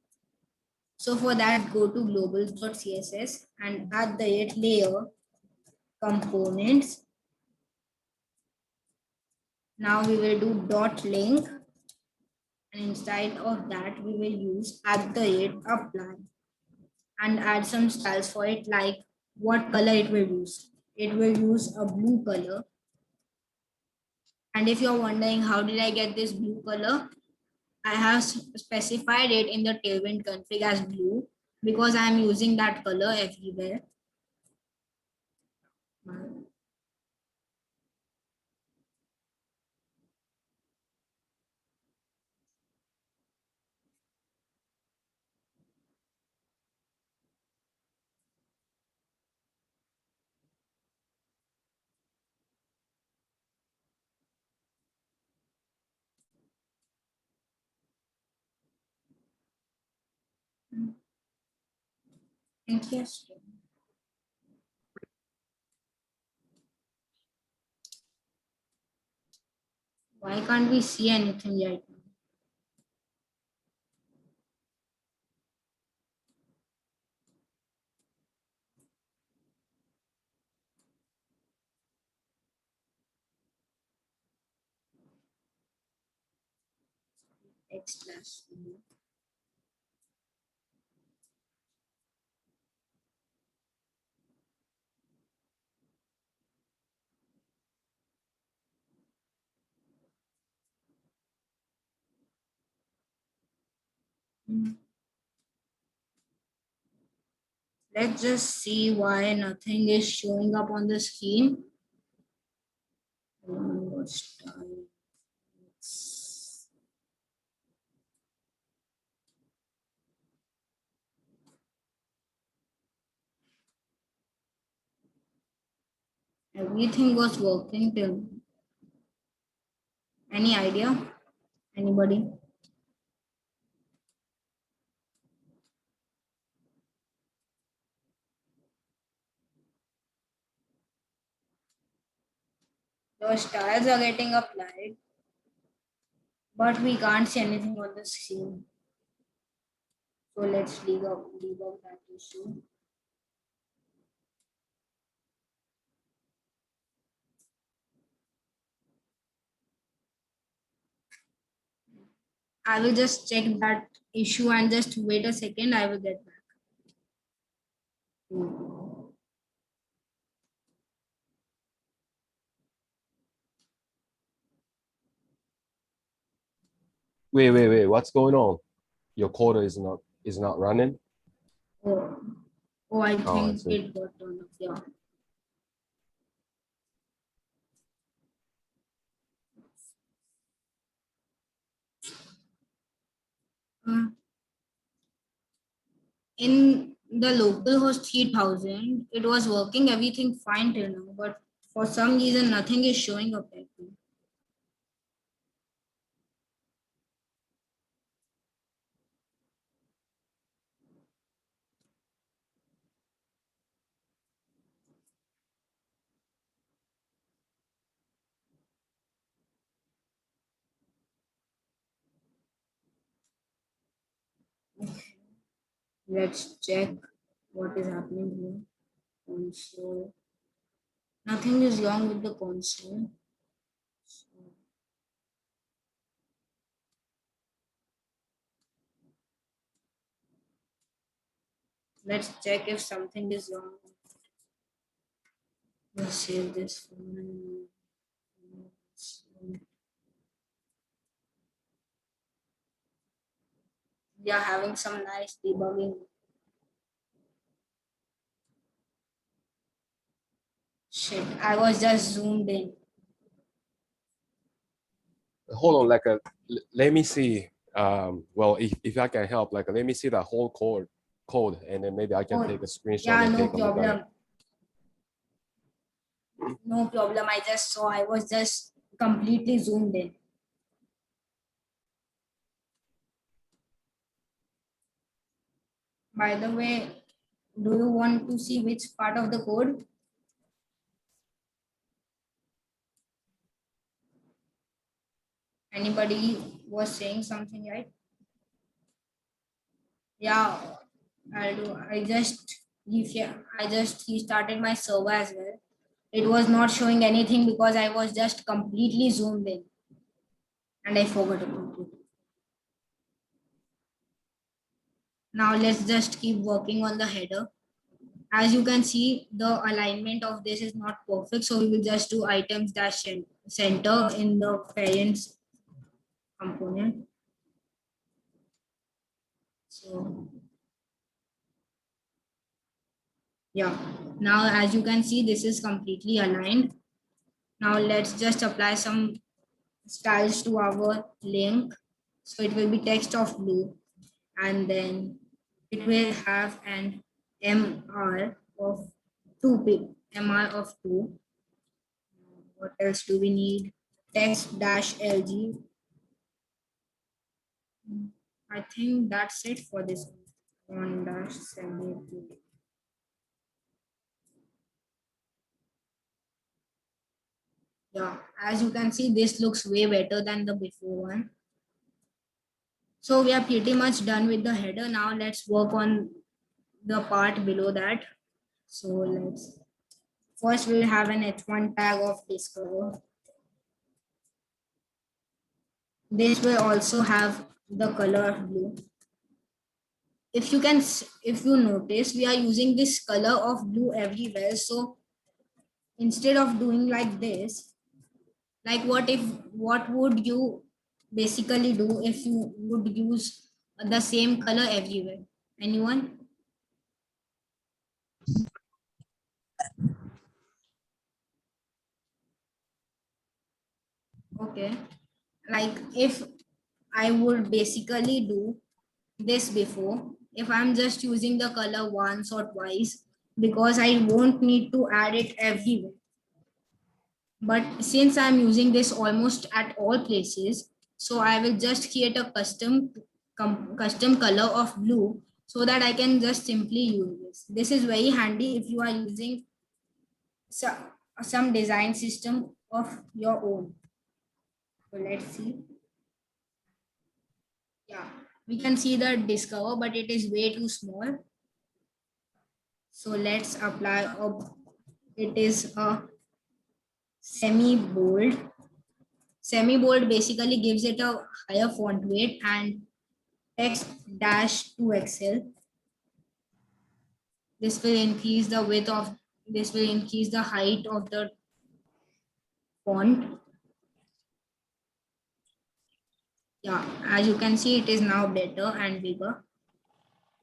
So for that, go to globals.css and add the layer components. Now we will do dot link, and inside of that we will use apply and add some styles for it, like what color it will use. It will use a blue color. And if you're wondering how did I get this blue color, I have specified it in the Tailwind config as blue because I'm using that color everywhere. Interesting. Why can't we see anything yet? X plus. Let's just see why nothing is showing up on the screen. Everything was working till. Any idea? Anybody? The stars are getting applied, but we can't see anything on the screen. So let's debug that issue. I will just check that issue and just wait a second. I will get back. Wait. What's going on? Your quota is not running. Oh, I think see. it got turned off. Yeah. In the localhost 3000, it was working everything fine till now, but for some reason nothing is showing up right now. Let's check what is happening here. Console. Nothing is wrong with the console. Let's check if something is wrong. Let's save this one. We are having some nice debugging. Shit, I was just zoomed in. Hold on, let me see. Well, if I can help, let me see the whole code, and then maybe I can take a screenshot Yeah, and no take a look at it. problem. No problem. I just saw. I was just completely zoomed in. By the way, do you want to see which part of the code? Anybody was saying something, right? Yeah, I'll do. I just restarted my server as well. It was not showing anything because I was just completely zoomed in and I forgot about it. Now let's just keep working on the header. As you can see, the alignment of this is not perfect. So we will just do items dash center in the parents component. So yeah, now as you can see, this is completely aligned. Now let's just apply some styles to our link. So it will be text of blue, and then it will have an MR of 2. What else do we need? Text dash LG. I think that's it for this one dash 78. Yeah, as you can see, this looks way better than the before one. So we are pretty much done with the header. Now let's work on the part below that. So let's first we'll have an h1 tag of discover. This will also have the color of blue. If you notice, we are using this color of blue everywhere. So instead of doing like this, like what would you basically do if you would use the same color everywhere? Anyone? Okay. Like if I would basically do this before, if I'm just using the color once or twice, because I won't need to add it everywhere. But since I'm using this almost at all places, so I will just create a custom color of blue so that I can just simply use this. This is very handy if you are using some design system of your own. So let's see. Yeah, we can see the discover, but it is way too small. So let's apply it is a semi-bold. Semi-bold basically gives it a higher font weight and text dash 2XL. This will increase the width of, this will increase the height of the font. Yeah, as you can see, it is now better and bigger.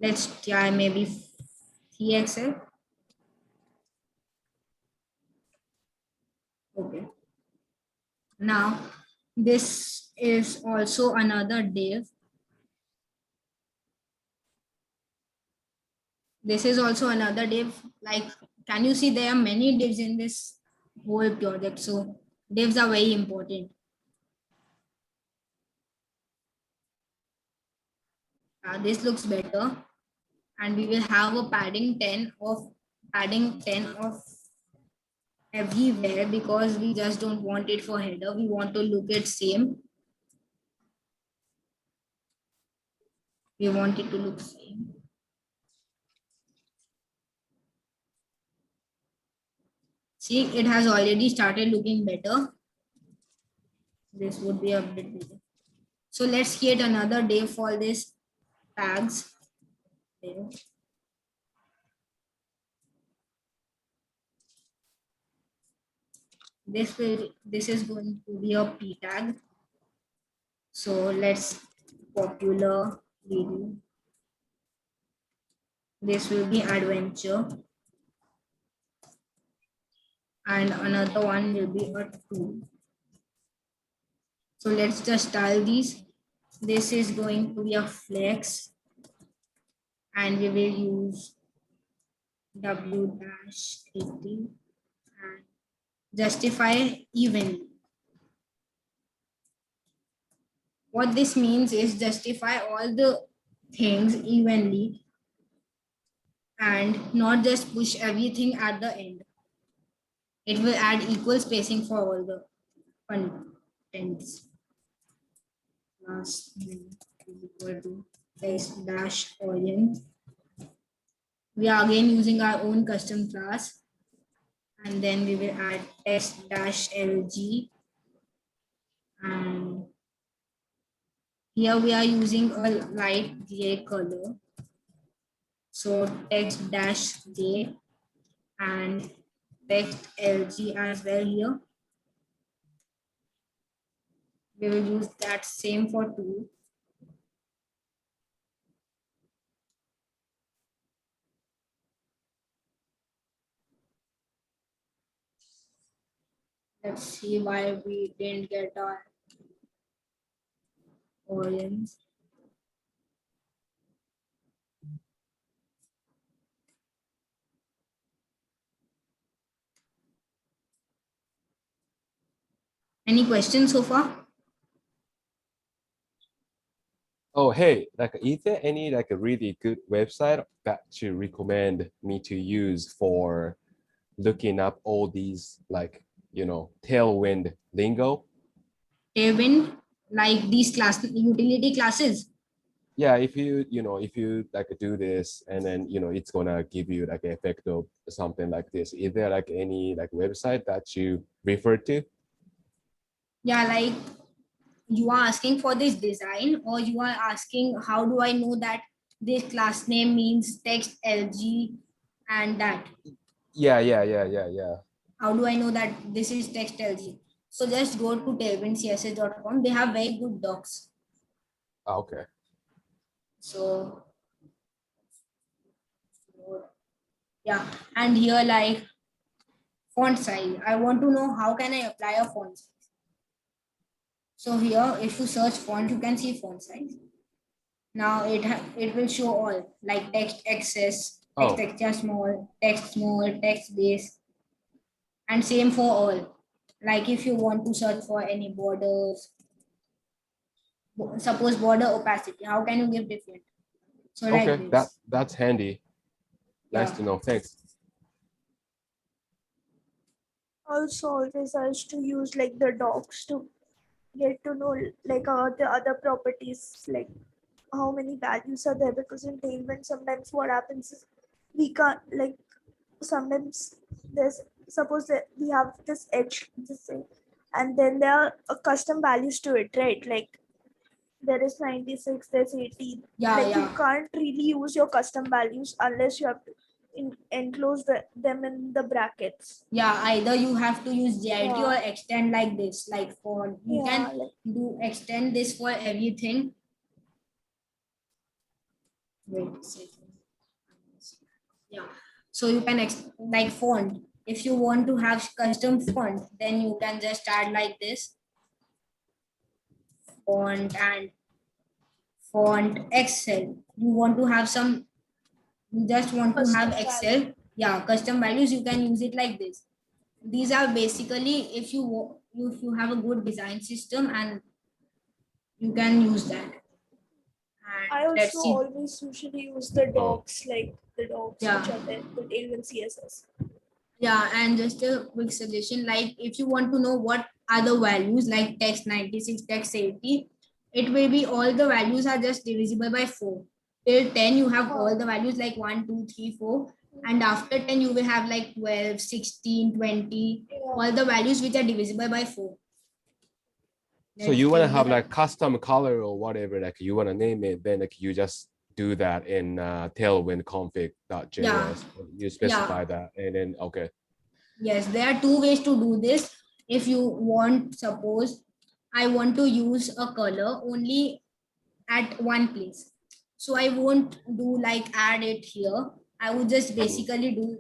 Let's try maybe 3XL. Okay. Now, this is also another div. This is also another div. Like, can you see there are many divs in this whole project? So divs are very important. This looks better. And we will have a padding 10 of everywhere because we just don't want it for header. We want to look at same. We want it to look same. See, it has already started looking better. This would be a bit bigger. So let's create another div for this tags. This is going to be a p tag. So let's popular video. This will be adventure. And another one will be a 2. So let's just style these. This is going to be a flex and we will use W-80 and justify evenly. What this means is justify all the things evenly and not just push everything at the end. It will add equal spacing for all the contents. Last name is equal to text dash audience. We are again using our own custom class and then we will add text dash lg and here we are using a light gray color. So text dash j and text lg as well here. We will use that same for 2. Let's see why we didn't get our audience. Any questions so far? Oh, hey, like, is there any like a really good website that you recommend me to use for looking up all these like Tailwind lingo. Tailwind, like these class utility classes. Yeah, if you like do this and then it's gonna give you like an effect of something like this. Is there like any like website that you refer to? Yeah, like you are asking for this design, or you are asking how do I know that this class name means text LG and that. Yeah. How do I know that this is text LG? So just go to tailwindcss.com. They have very good docs. Okay. So yeah, and here like font size. I want to know how can I apply a font size. So here, if you search font, you can see font size. Now it will show all like text access, text Oh, texture small, text base, and same for all. Like if you want to search for any borders, suppose border opacity, how can you give different? So like okay. That this. that's handy. Nice Yeah. to know. Thanks. Also, always I used to use like the docs to get to know like the other properties, like how many values are there, because in Tailwind sometimes what happens is we can't like sometimes there's suppose that we have this edge this thing, and then there are custom values to it, right? Like there is 96, there's 18. Yeah, Like you yeah. can't really use your custom values unless you have to enclose them in the brackets. Yeah, either you have to use JIT or Yeah. extend like this, like for you Yeah, can like do extend this for everything. Wait a second. Yeah. So you can like font. If you want to have custom font, then you can just add like this font and font Excel. You want to have some, you just want to have custom value. Excel. Yeah, custom values, you can use it like this. These are basically if you have a good design system and you can use that. I And also let's see. always usually use the Oh, docs, like the docs Yeah. which are there, the Tailwind CSS. Yeah, and just a quick suggestion, like if you want to know what are the values like text 96, text 80, it will be all the values are just divisible by 4. Till 10, you have all the values like 1, 2, 3, 4. And after 10, you will have like 12, 16, 20, all the values which are divisible by 4. so Let's you want to take have the like custom color or whatever, like you want to name it, then like you just do that in tailwind config.js. Yeah. You specify that and then okay. Yes, there are two ways to do this. If you want, suppose I want to use a color only at one place. So I won't do like add it here. I would just basically do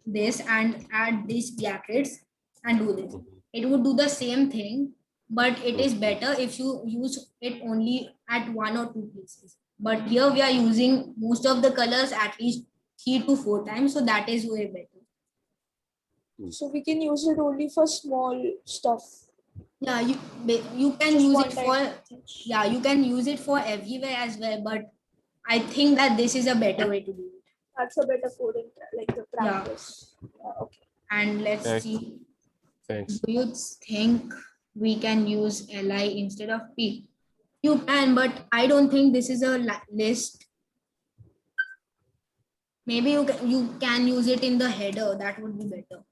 this and add these brackets and do this. It would do the same thing, but it is better if you use it only at one or two places. But here we are using most of the colors at least 3 to 4 times. So that is way better. So we can use it only for small stuff. Yeah, you can Just use one it time. for, yeah, you can use it for everywhere as well, but I think that this is a better way to do it. That's a better coding, like the practice. Yeah, okay. And let's Okay. see, Thanks. do you think we can use li instead of p? You can, but I don't think this is a list. Maybe you can use it in the header. That would be better.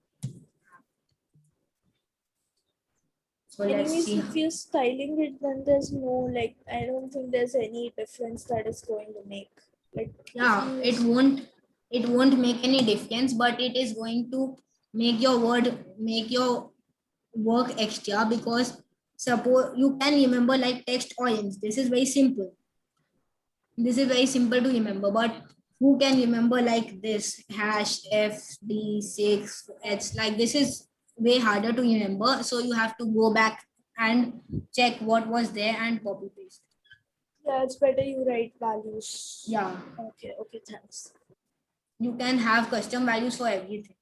So let's Anyways, see. if you're styling it, then there's no like, I don't think there's any difference that is going to make. Like, Yeah, if you it won't make any difference, but it is going to make your work extra, because suppose you can remember like text orange. This is very simple. This is very simple to remember, but who can remember like this hash fd6 h, like this is way harder to remember, so you have to go back and check what was there and copy paste. yeah, it's better you write values. Yeah, Okay, thanks. you can have custom values for everything.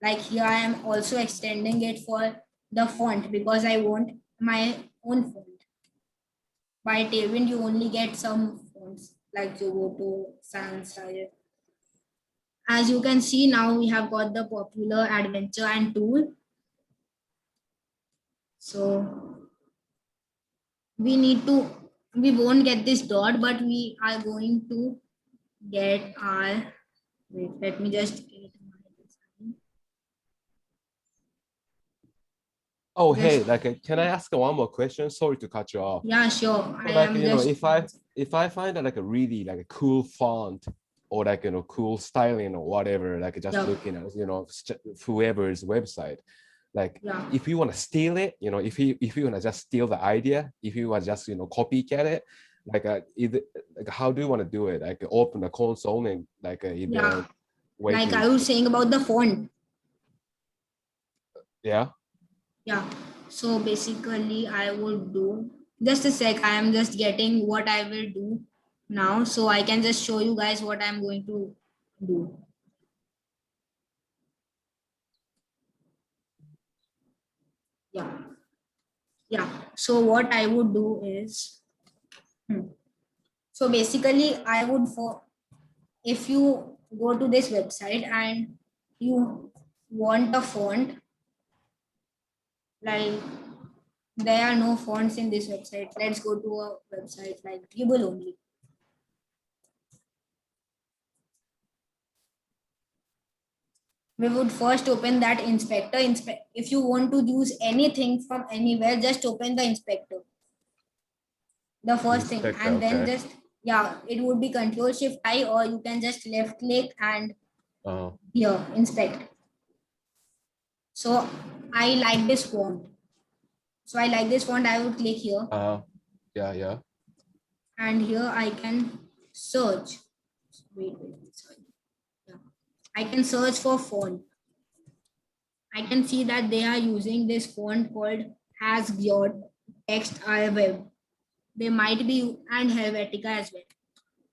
Like here I am also extending it for the font because I want my own font. By Tailwind, you only get some fonts like you go to Sans Serif. As you can see, now we have got the popular adventure and tool. So we won't get this dot, but we are going to get our, wait, let me just get my design. Oh, Just, hey, can I ask one more question? Sorry to cut you off. yeah, sure. So I like, am you know, just, if I find like a really like a cool font or like, you know, cool styling or whatever, like just Yeah. looking at, you know, whoever's website, like yeah, if you want to steal it, you know, if you want to just steal the idea, if you want to just, you know, copycat it, like either like how do you want to do it? Like open the console and like either yeah. way Like to, I was saying about the font. yeah. Yeah. So basically I would do, just a sec, I am just getting what I will do now. So I can just show you guys what I'm going to do. Yeah. Yeah. So what I would do is, so basically I would, for if you go to this website and you want a font, like there are no fonts in this website. Let's go to a website like Dribble only. We would first open that inspector. If you want to use anything from anywhere, just open the inspector. The first thing, Inspector, and then okay. just, yeah, it would be Control Shift I, or you can just left click and here inspect. So I like this font. So I like this font. I would click here, yeah. and here I can search. Wait, sorry. Yeah. I can search for font. I can see that they are using this font called Has Your Text Web. They might be, and Helvetica as well.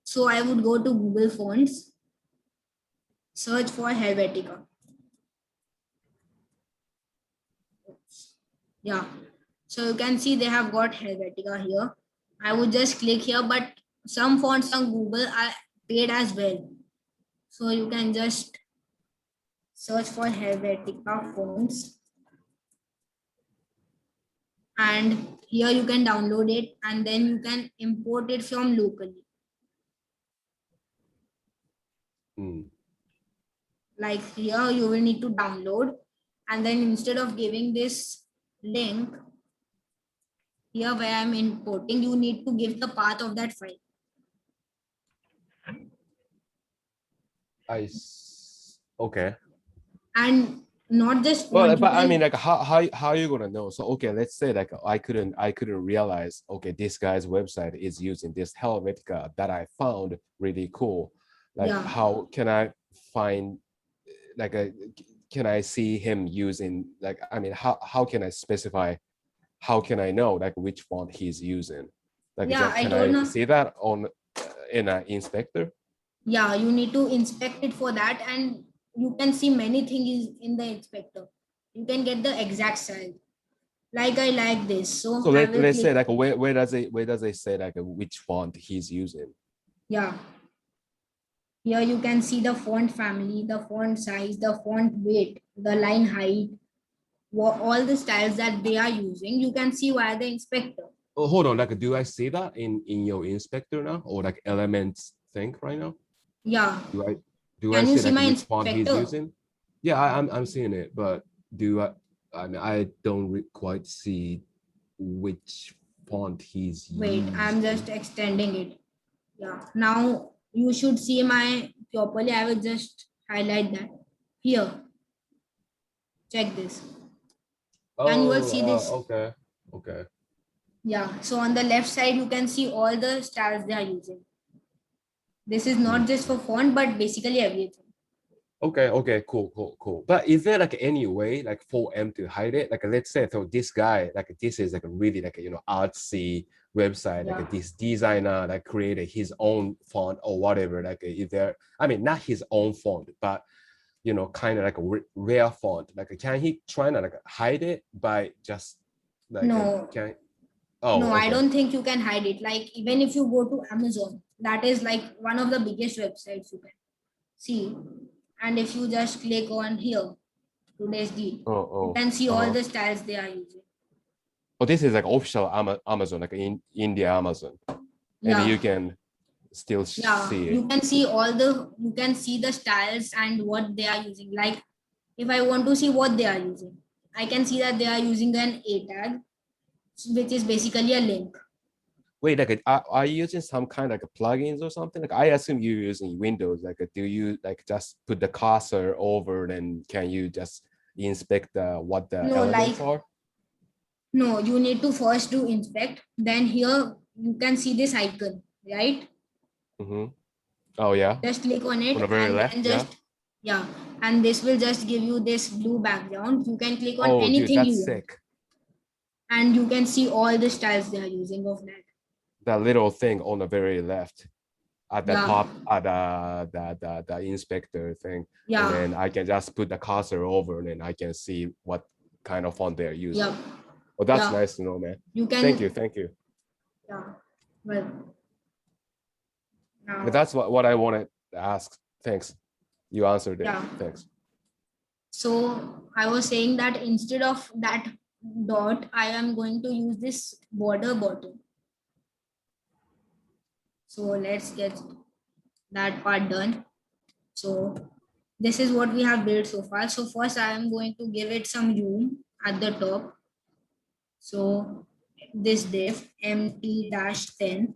So I would go to Google Fonts, search for Helvetica. Yeah. So you can see they have got Helvetica here. I would just click here, but some fonts on Google are paid as well. So you can just search for Helvetica fonts. And here you can download it, and then you can import it from locally. Like here you will need to download, and then instead of giving this link here where I'm importing, you need to give the path of that file. Okay. And not just Well, font, you but I can, mean, like, how are you gonna know? So, okay, let's say like I couldn't realize, okay, this guy's website is using this Helvetica that I found really cool. Like, yeah, how can I find, like, can I see him using, like, I mean, how can I specify? How can I know like which font he's using? Like, yeah, I can told I now. see that on in an inspector? Yeah, you need to inspect it for that, and you can see many things in the inspector. You can get the exact size. Like I like this, so So I will let's say click. like where does it say like which font he's using? Yeah, here you can see the font family, the font size, the font weight, the line height, all the styles that they are using. You can see via the inspector. Oh, hold on. Like, do I see that in your inspector now, or like elements thing right now? Yeah. Do I Can you see see like my which font he's inspector? using? Yeah, I'm seeing it, but do I mean, I don't quite see which font he's Wait, I'm using. just extending it. Yeah. Now you should see my properly. I will just highlight that here. Check this. Can you all see this? Okay, okay. Yeah. So on the left side, you can see all the styles they are using. This is not just for font, but basically everything. Okay, cool. But is there like any way like for M to hide it? Like let's say so this guy, like this is like a really like a, you know, artsy website, Yeah. like this designer like created his own font or whatever. Like is there, I mean not his own font, but you know, kind of like a rare font. Like can he try to like hide it by just like No, can no, I okay. don't think you can hide it. Like even if you go to Amazon, that is like one of the biggest websites you can see. And if you just click on here, today's deal, you can see all Uh-huh. the styles they are using. Oh, this is like official Amazon, like in India Amazon, and Yeah. you can still Yeah, see you it. can see you can see the styles and what they are using. Like if I want to see what they are using, I can see that they are using an A tag, which is basically a link. Wait, like, are you using some kind of like plugins or something? Like, I assume you're using Windows. Like, do you like just put the cursor over, and can you just inspect what the No, elements like are? no, you need to first do inspect. Then here you can see this icon, right? Mm-hmm. Oh yeah, Just click on it on the very and left. then Yeah. just yeah, and this will just give you this blue background. You can click on Oh, dude, anything you that's want, sick. and you can see all the styles they are using of that. That little thing on the very left at the Yeah. top, at the inspector thing, and Yeah. then I can just put the cursor over, and then I can see what kind of font they're using. Yeah. Well, that's Yeah. nice to know, man. You can. Thank you. Yeah. Well. Now. But that's what I wanted to ask. Thanks. You answered it. Yeah. Thanks. So I was saying that instead of that dot, I am going to use this border bottom. So let's get that part done. So this is what we have built so far. So first I am going to give it some room at the top. So this div mt-10,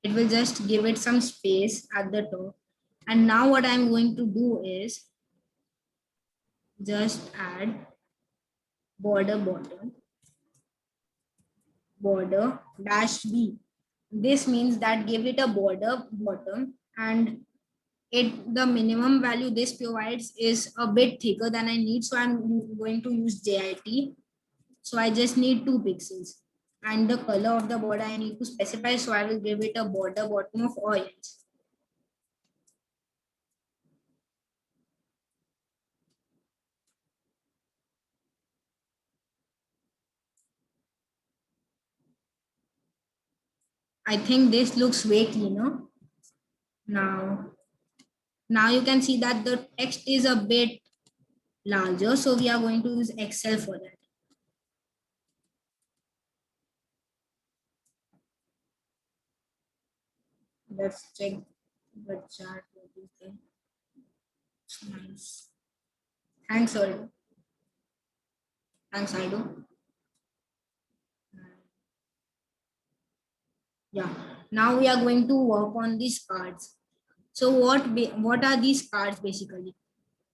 it will just give it some space at the top. And now what I'm going to do is just add border bottom, border dash b. This means that give it a border bottom, and the minimum value this provides is a bit thicker than I need. So I'm going to use JIT. So I just need 2 pixels. And the color of the border I need to specify. So I will give it a border bottom of orange. I think this looks way cleaner. Now you can see that the text is a bit larger. So we are going to use Excel for that. Let's check the chart. Nice. Thanks, Aldo. Thanks, Aldo. Yeah. Now we are going to work on these cards. So what are these cards basically?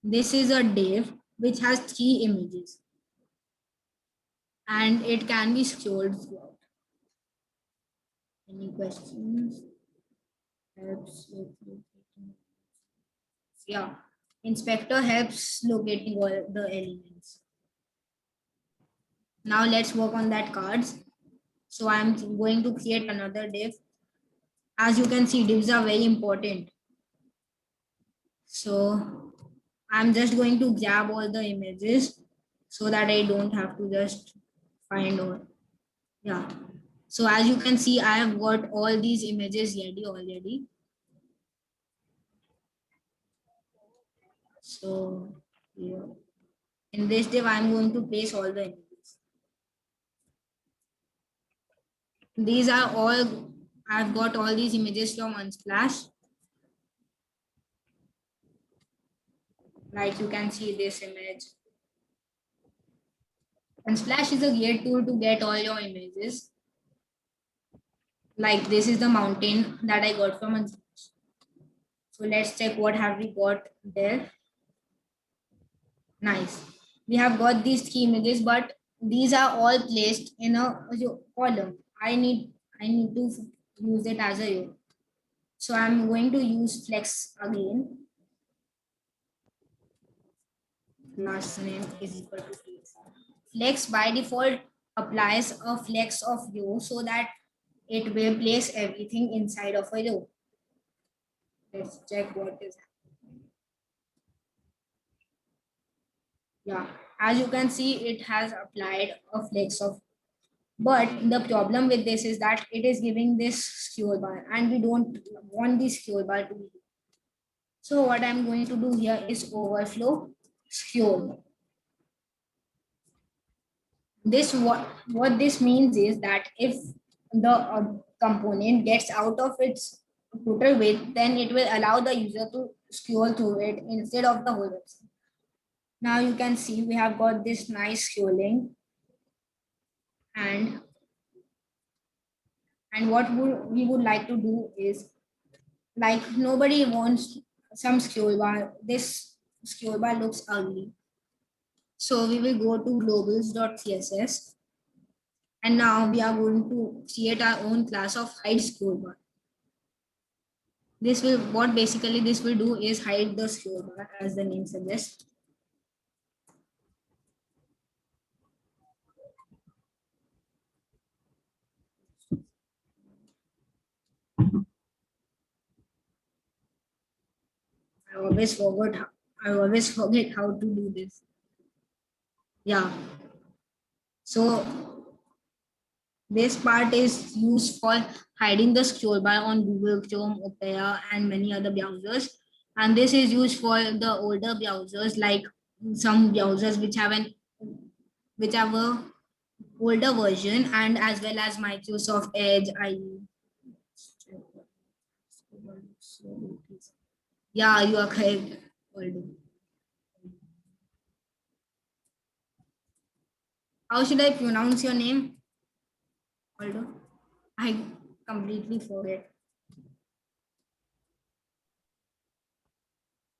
This is a div which has 3 images, and it can be scrolled throughout. Any questions? Helps with locating. Yeah. Inspector helps locating all the elements. Now let's work on that cards. So I'm going to create another div. As you can see, divs are very important. So I'm just going to grab all the images so that I don't have to just find all. Yeah. So as you can see, I have got all these images ready already. So yeah. In this div, I'm going to place all the images. These are all, I've got all these images from Unsplash. Like you can see this image. Unsplash is a great tool to get all your images. Like this is the mountain that I got from Unsplash. So let's check what have we got there. Nice. We have got these 3 images, but these are all placed in a column. I need to use it as a row. So I'm going to use flex again. Last name is equal to flex. Flex by default applies a flex of row so that it will place everything inside of a row. Let's check what is happening. Yeah, as you can see, it has applied a flex of, but the problem with this is that it is giving this scroll bar and we don't want this scroll bar to be. So what I'm going to do here is overflow scroll. This what this means is that if the component gets out of its total width, then it will allow the user to scroll through it instead of the whole website. Now you can see we have got this nice scrolling, and what we would like to do is, like, nobody wants some scroll bar. This scroll bar looks ugly. So we will go to globals.css, and now we are going to create our own class of hide scroll bar. This will, what basically this will do is hide the scroll bar as the name suggests. I always forget how to do this. Yeah. So this part is used for hiding the scroll bar on Google Chrome, Opera, and many other browsers. And this is used for the older browsers, like some browsers which have a older version, and as well as Microsoft Edge, IE. Yeah, you are correct. Older. How should I pronounce your name? Aldo? I completely forget.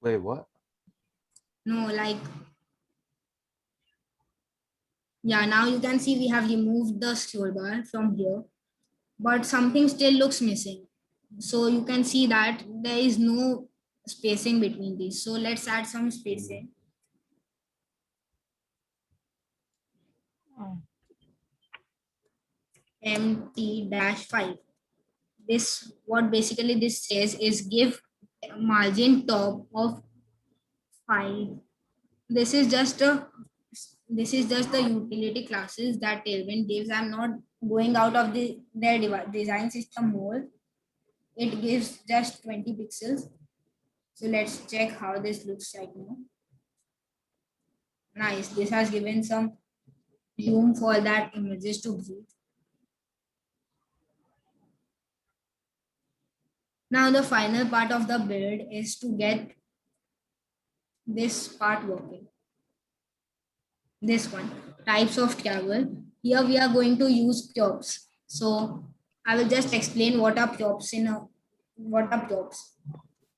Wait, what? No, like, yeah, now you can see we have removed the scroll bar from here, but something still looks missing. So you can see that there is no spacing between these. So let's add some spacing. MT-5. This, what basically this says is give margin top of 5. This is just a the utility classes that Tailwind gives. I'm not going out of their design system more. It gives just 20 pixels. So let's check how this looks like now. Nice. This has given some room for that images to breathe. Now the final part of the build is to get this part working. This one, types of travel. Here we are going to use props. So I will just explain what are props what are props.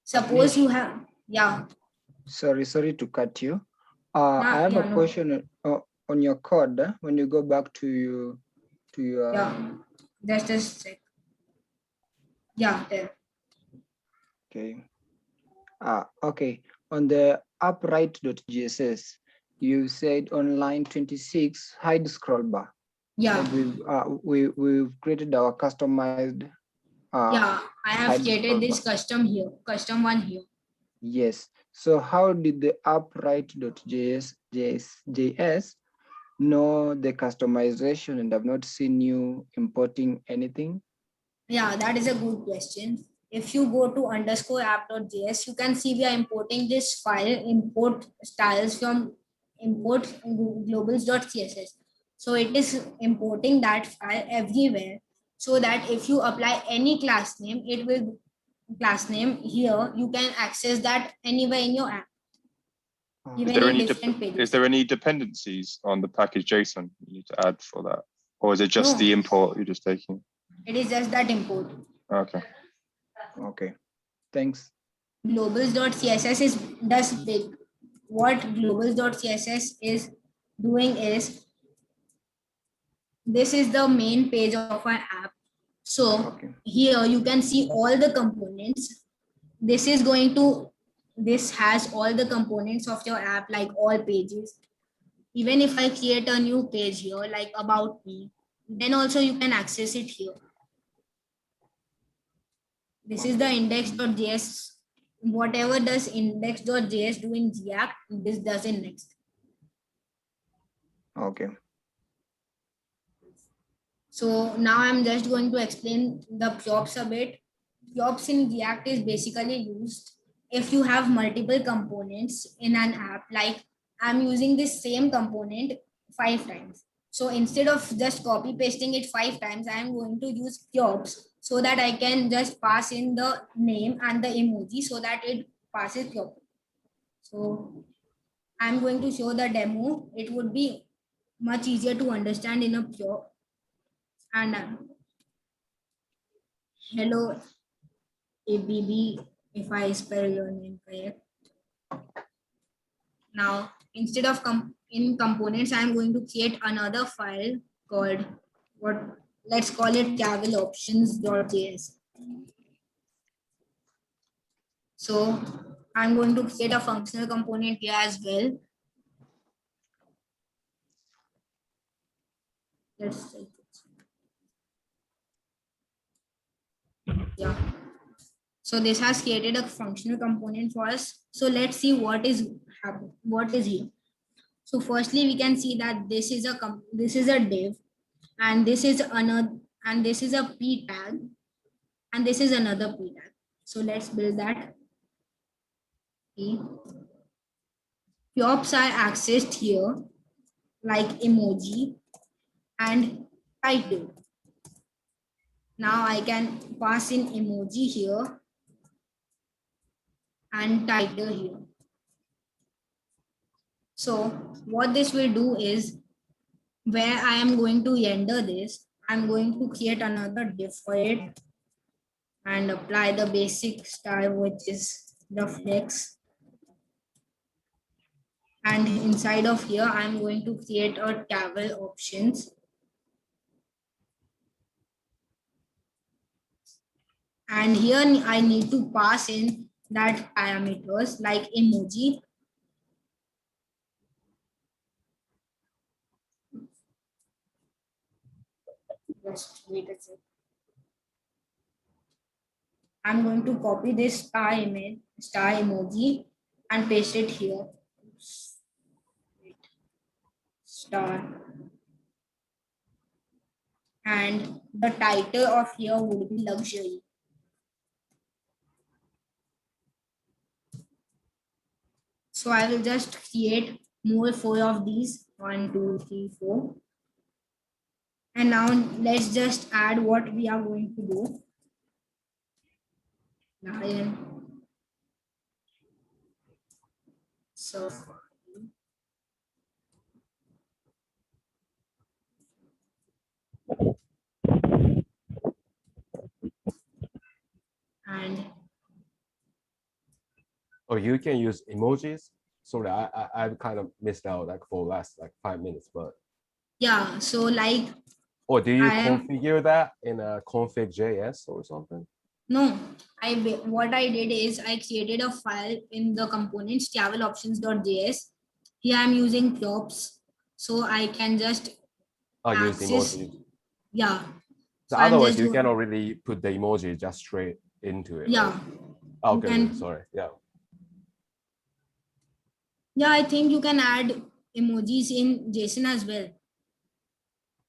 Suppose you have, yeah. Sorry to cut you. I have a question on your code. When you go back to your yeah, just a sec. Yeah, there. Okay. Okay. On the upright.gss, you said on line 26, hide scroll bar. Yeah. We've created our customized. Yeah, I have created this custom one here. Yes. So how did the upright.js know the customization, and I've not seen you importing anything? Yeah, that is a good question. If you go to _app.js, you can see we are importing this file, import styles from import globals.css. So it is importing that file everywhere, so that if you apply any class name, here, you can access that anywhere in your app. Is there any dependencies on the package JSON you need to add for that? Or is it just the import you're just taking? It is just that import. Okay. Thanks. Globals.css does big. What globals.css is doing is, this is the main page of our app. So here you can see all the components. This has all the components of your app, like all pages. Even if I create a new page here, like about me, then also you can access it here. This is the index.js. Whatever does index.js do in React, this does in Next. Okay. So now I'm just going to explain the props a bit. Props in React is basically used if you have multiple components in an app, like I'm using this same component 5 times. So instead of just copy pasting it 5 times, I am going to use pubs so that I can just pass in the name and the emoji so that it passes pub. So I'm going to show the demo. It would be much easier to understand in a pure. And hello, ABB, if I spell your name correct. Now, instead of in components, I'm going to create another file called what, let's call it traveloptions.js. So I'm going to create a functional component here as well. Let's take it. Yeah. So this has created a functional component for us. So let's see what is here. So firstly, we can see that this is a div, and this is another, and this is a p tag, and this is another p tag. So let's build that. Okay. Props are accessed here like emoji and title. Now I can pass in emoji here and title here. So what this will do is, where I am going to render this, I'm going to create another div for it and apply the basic style, which is the flex. And inside of here, I'm going to create a travel options. And here I need to pass in that parameters like emoji. Just wait a sec. I'm going to copy this star image, star emoji, and paste it here. Star. And the title of here would be luxury. So I will just create more 4 of these. 1, 2, 3, 4. And now let's just add what we are going to do. Lion. So and Or you can use emojis. Sorry, I've kind of missed out like for last like 5 minutes, but yeah, so like or do you I am configure that in a config.js or something? no, what I did is I created a file in the components traveloptions.js. Here I'm using props, so I can just Oh, use access. emoji. Yeah. So So I'm otherwise, just you doing, cannot really put the emoji just straight into it. yeah. Right? Oh, You okay, can, sorry. Yeah. yeah, I think you can add emojis in JSON as well.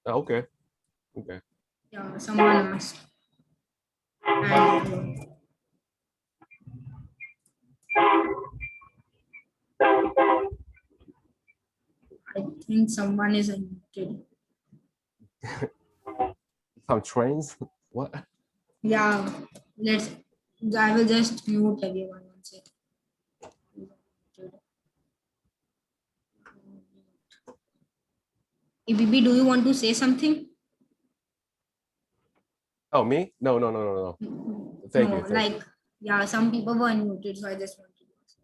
Oh, okay. Okay. Yeah, someone asked. And I think someone is unmuted. Some trains. What? Yeah, I will just mute everyone one second. EBB, do you want to say something? Oh, me? No, no, no, no, no. Thank No, you. Thank like, you. yeah, some people were unmuted, so I just wanted to ask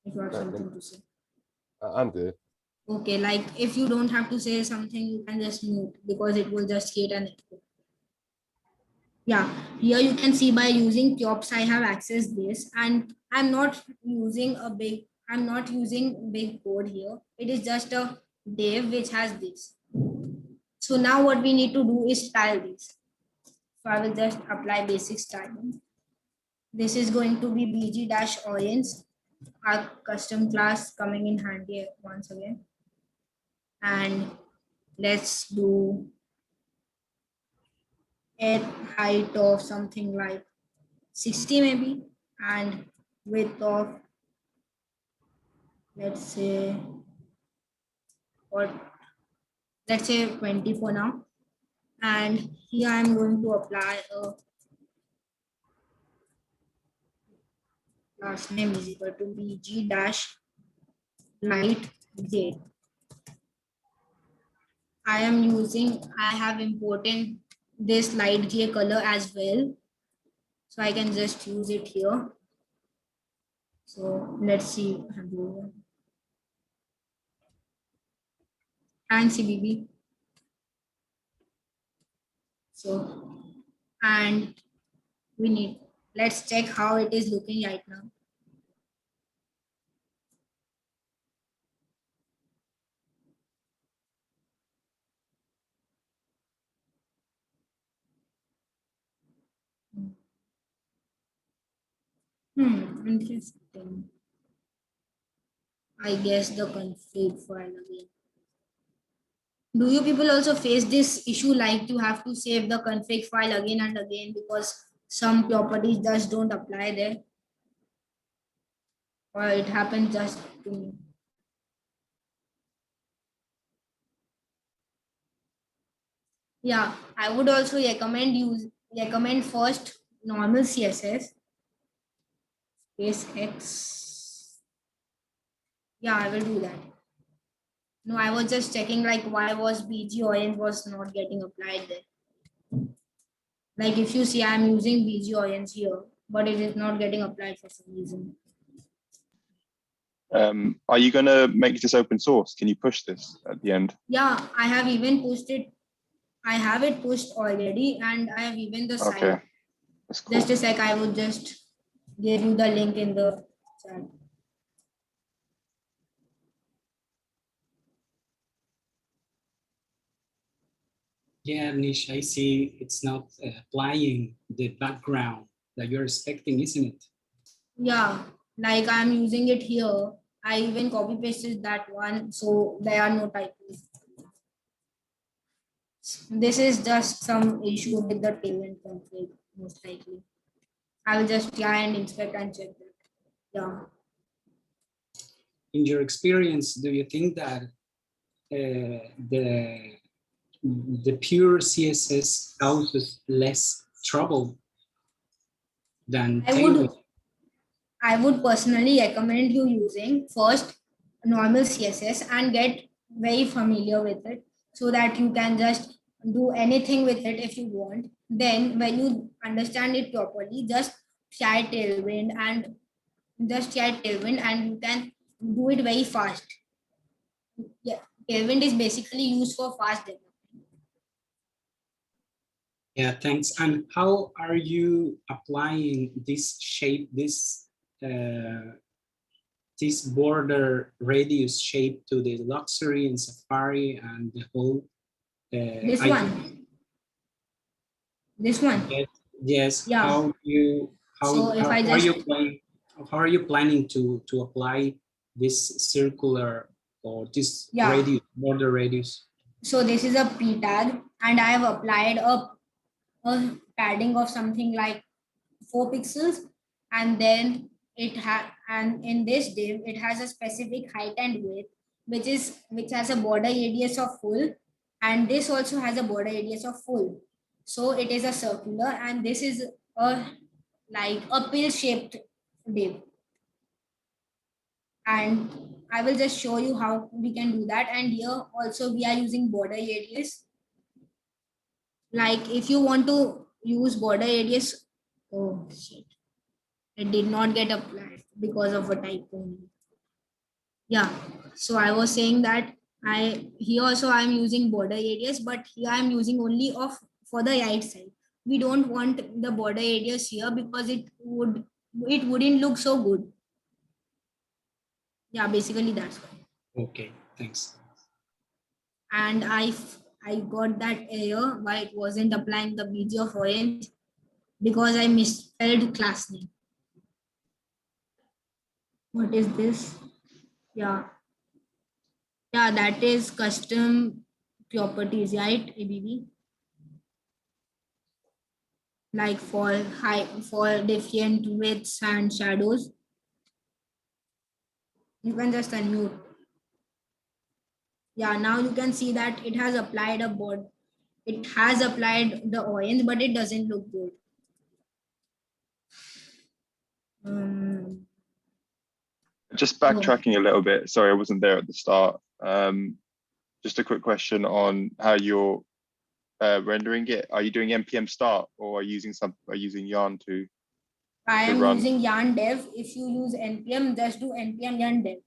if you have No, something to say. I'm good. Okay, like if you don't have to say something, you can just mute because it will just create an echo. Yeah, here you can see by using props, I have accessed this, and I'm not using big code here. It is just a div which has this. So now what we need to do is style this. So I will just apply basic styling. This is going to be bg-audience, our custom class coming in handy once again. And let's do a height of something like 60 maybe, and width of let's say, or let's say 20 for now. And here I'm going to apply a last name is equal to bg dash light j. I have imported this light j color as well. So I can just use it here. So let's see. Thanks, CBB. So, and let's check how it is looking right now. Interesting. I guess the config file again. Do you people also face this issue like you have to save the config file again and again because some properties just don't apply there? Or it happens just to me? Yeah, I would also recommend first normal CSS space X. Yeah, I will do that. No, I was just checking like why was BG orange was not getting applied there. Like if you see I'm using BG orange here, but it is not getting applied for some reason. Are you going to make this open source? Can you push this at the end? Yeah, I have even pushed it. I have it pushed already and I have even the site. Okay, that's cool. Just a sec, I would just give you the link in the chat. Yeah, Nish, I see it's not applying the background that you're expecting, isn't it? Yeah, like I'm using it here. I even copy pasted that one, so there are no typos. This is just some issue with the tailwind config, most likely. I will just try and inspect and check that. Yeah. In your experience, do you think that the pure CSS causes less trouble than Tailwind? I would personally recommend you using first normal CSS and get very familiar with it so that you can just do anything with it if you want. Then when you understand it properly, just try Tailwind and you can do it very fast. Yeah, Tailwind is basically used for fast development. Yeah, thanks. And how are you applying this shape, this border radius shape to the luxury and Safari and the whole? This one. This one. Yes. Yes. Yeah. How are you planning to apply this circular or this radius, border radius? So this is a p tag, and I have applied a padding of something like 4 pixels, and then and in this div it has a specific height and width which has a border radius of full, and this also has a border radius of full. So it is a circular, and this is a like a pill shaped div, and I will just show you how we can do that. And here also we are using border radius. Like if you want to use border radius, oh shit, it did not get applied because of a typo. Yeah, so I was saying that here also I'm using border radius, but here I'm using only of for the right side. We don't want the border radius here because it wouldn't look so good. Yeah, basically that's why. Okay, thanks. And I got that error why it wasn't applying the BG of orange because I misspelled class name. What is this? Yeah. Yeah, that is custom properties, right, ABB? Like for different widths and shadows. You can just unmute. Yeah, now you can see that it has applied a board. It has applied the orange, but it doesn't look good. Just Oh, backtracking a little bit. Sorry, I wasn't there at the start. Just a quick question on how you're rendering it. Are you doing npm start, or are you using yarn to I am run? using yarn dev. If you use npm, just do npm yarn dev.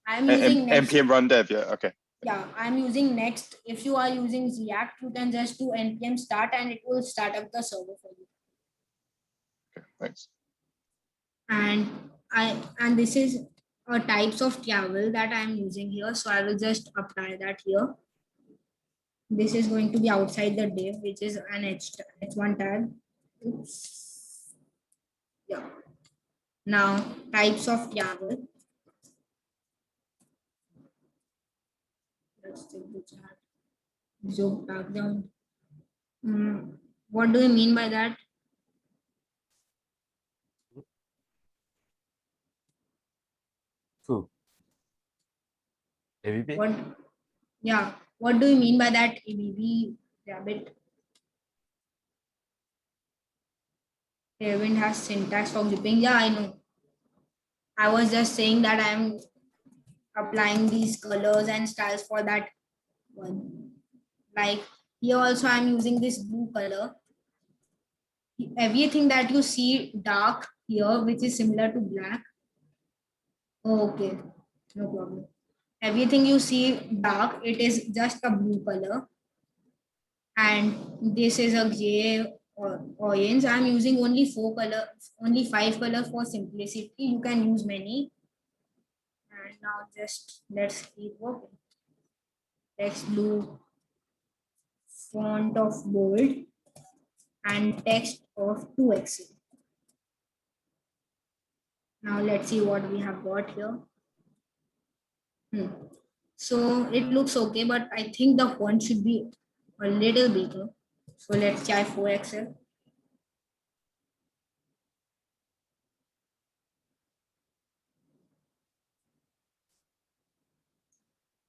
I am using next. npm run dev. Yeah. Okay. Yeah, I'm using next. If you are using React, you can just do npm start and it will start up the server for you. Okay, thanks. And this is a types of travel that I'm using here. So I will just apply that here. This is going to be outside the div, which is an h1 tag. Oops. Yeah. Now types of travel. Let's take the chat. Zoom background. What do you mean by that? Who? ABB? What? Yeah. What do you mean by that? ABB rabbit. Tailwind has syntax for gripping. Yeah, I know. I was just saying that I'm applying these colors and styles for that one. Like here also I'm using this blue color. Everything that you see dark here, which is similar to black. Oh, okay, no problem. Everything you see dark, it is just a blue color. And this is a gray or orange. I'm using only 5 colors for simplicity. You can use many. And now just let's keep working. Text blue, font of bold, and text of 2x. Now let's see what we have got here. So it looks okay, but I think the font should be a little bigger. So let's try 4XL.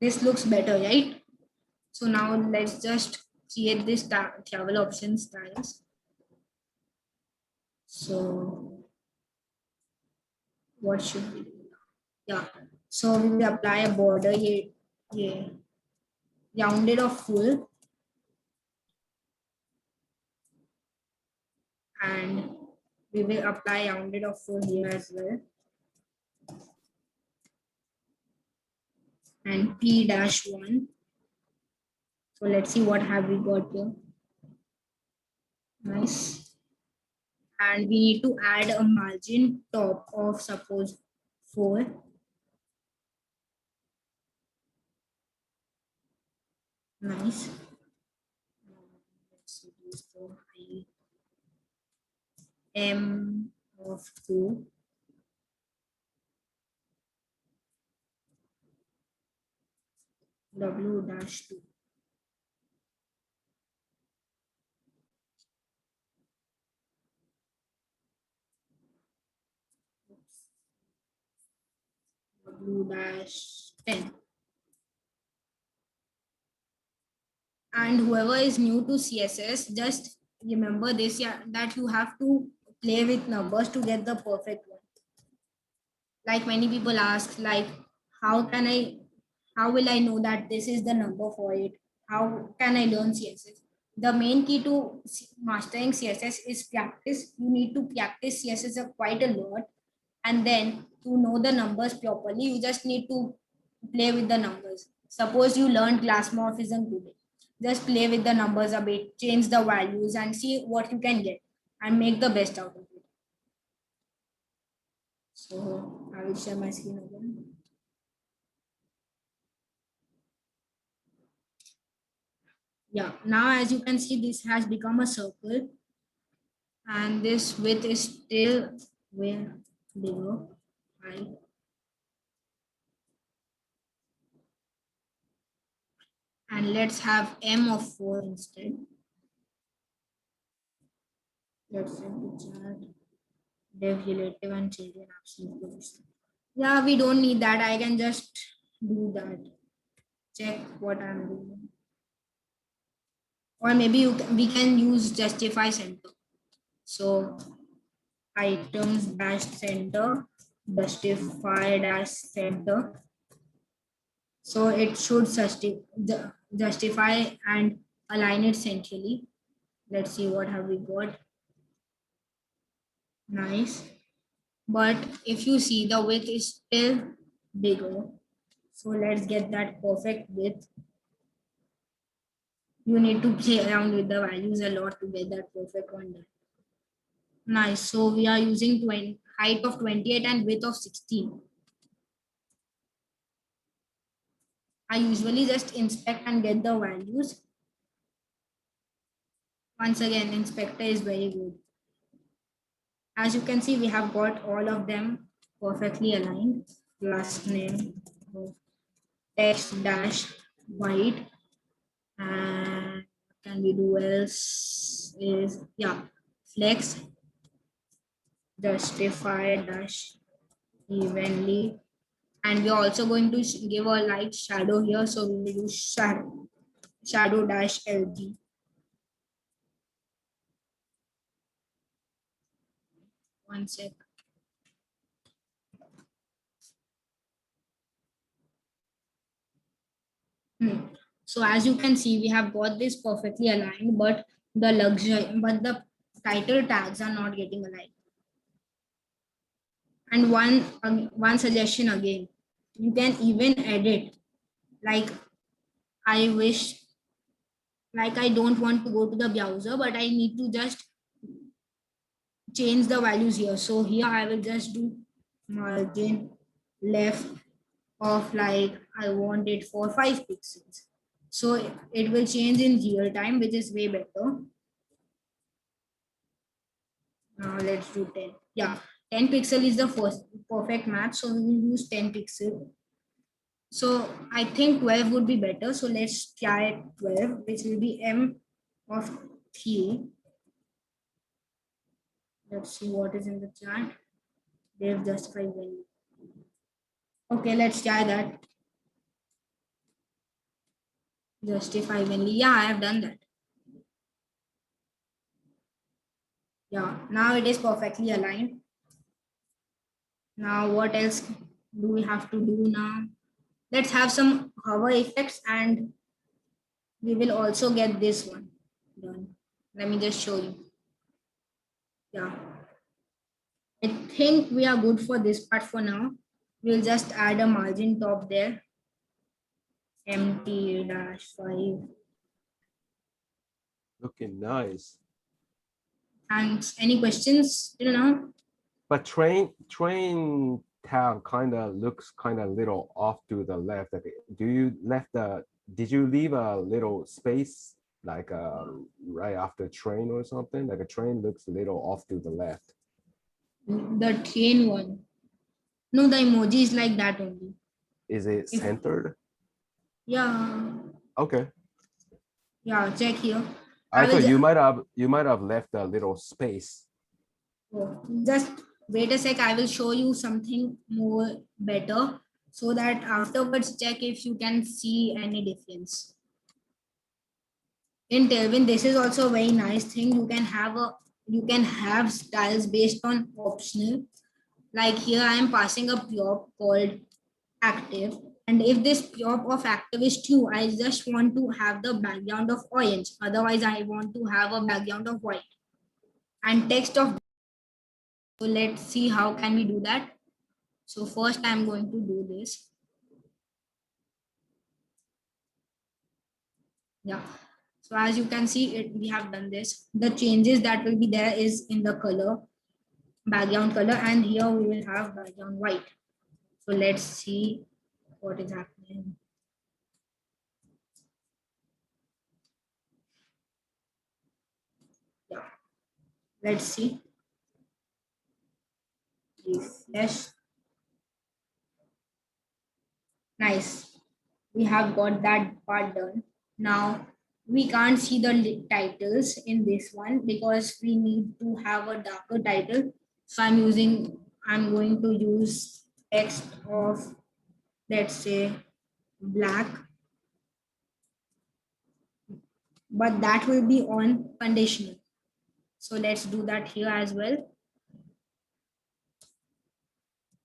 This looks better, right? So now let's just create this travel option styles. So what should we do? Yeah. So we will apply a border here, rounded or full, and we will apply rounded or full here as well. And P-1. So let's see what have we got here. Nice. And we need to add a margin top of suppose 4. Nice. Let's reduce the height. M of 2. W-2. W-10. And whoever is new to CSS, just remember this, yeah, that you have to play with numbers to get the perfect one. Like many people ask, like, how will I know that this is the number for it? How can I learn CSS? The main key to mastering CSS is practice. You need to practice CSS quite a lot. And then to know the numbers properly, you just need to play with the numbers. Suppose you learned class morphism today. Just play with the numbers a bit, change the values and see what you can get and make the best out of it. So I will share my screen again. Yeah, now as you can see, this has become a circle and this width is still way bigger. Right? And let's have M of 4 instead. Let's set the chart, dev relative and children absolute position. Yeah, we don't need that. I can just do that. Check what I'm doing. Or maybe we can use justify center. So items dash center, justify dash center. So it should justify and align it centrally. Let's see what have we got. Nice. But if you see, the width is still bigger. So let's get that perfect width. You need to play around with the values a lot to get that perfect one done. Nice. So we are using height of 28 and width of 16. I usually just inspect and get the values. Once again, inspector is very good. As you can see, we have got all of them perfectly aligned. Last name, text dash white, and what can we do else is, yeah, flex, justify dash evenly, and we're also going to give a light shadow here, so we will use shadow dash LG. One sec. So as you can see, we have got this perfectly aligned, but the title tags are not getting aligned. And one suggestion again, you can even edit. Like I wish, like I don't want to go to the browser, but I need to just change the values here. So here I will just do margin left of, like I want it for 5 pixels. So it will change in real time, which is way better. Now let's do 10. Yeah, 10 pixel is the first perfect match. So we will use 10 pixel. So I think 12 would be better. So let's try 12, which will be M of 3. Let's see what is in the chart. They've justified value. Okay, let's try that. Justify value. Yeah, I have done that. Yeah, now it is perfectly aligned. Now what else do we have to do now? Let's have some hover effects, and we will also get this one done. Let me just show you. Yeah, I think we are good for this part for now. We'll just add a margin top there. MT-5. Looking nice. And any questions till now? But train tab kind of looks kind of little off to the left. Like, did you leave a little space like right after train or something? Like a train looks a little off to the left. The train one. No, the emoji is like that only. Is it centered? Yeah. Okay. Yeah, check here. I thought will you might have left a little space. just wait a sec. I will show you something more better so that afterwards check if you can see any difference. In Tailwind, this is also a very nice thing. You can have styles based on optional. Like here, I am passing a prop called active. And if this prop of active is true, I just want to have the background of orange. Otherwise, I want to have a background of white. And text of. So let's see how can we do that. So first I'm going to do this. Yeah. So as you can see, we have done this. The changes that will be there is in the color, background color, and here we will have background white. So let's see what is happening. Yeah. Let's see. Refresh. Nice. We have got that part done. Now we can't see the titles in this one because we need to have a darker title. So I'm going to use text of, let's say, black, but that will be on conditional. So let's do that here as well.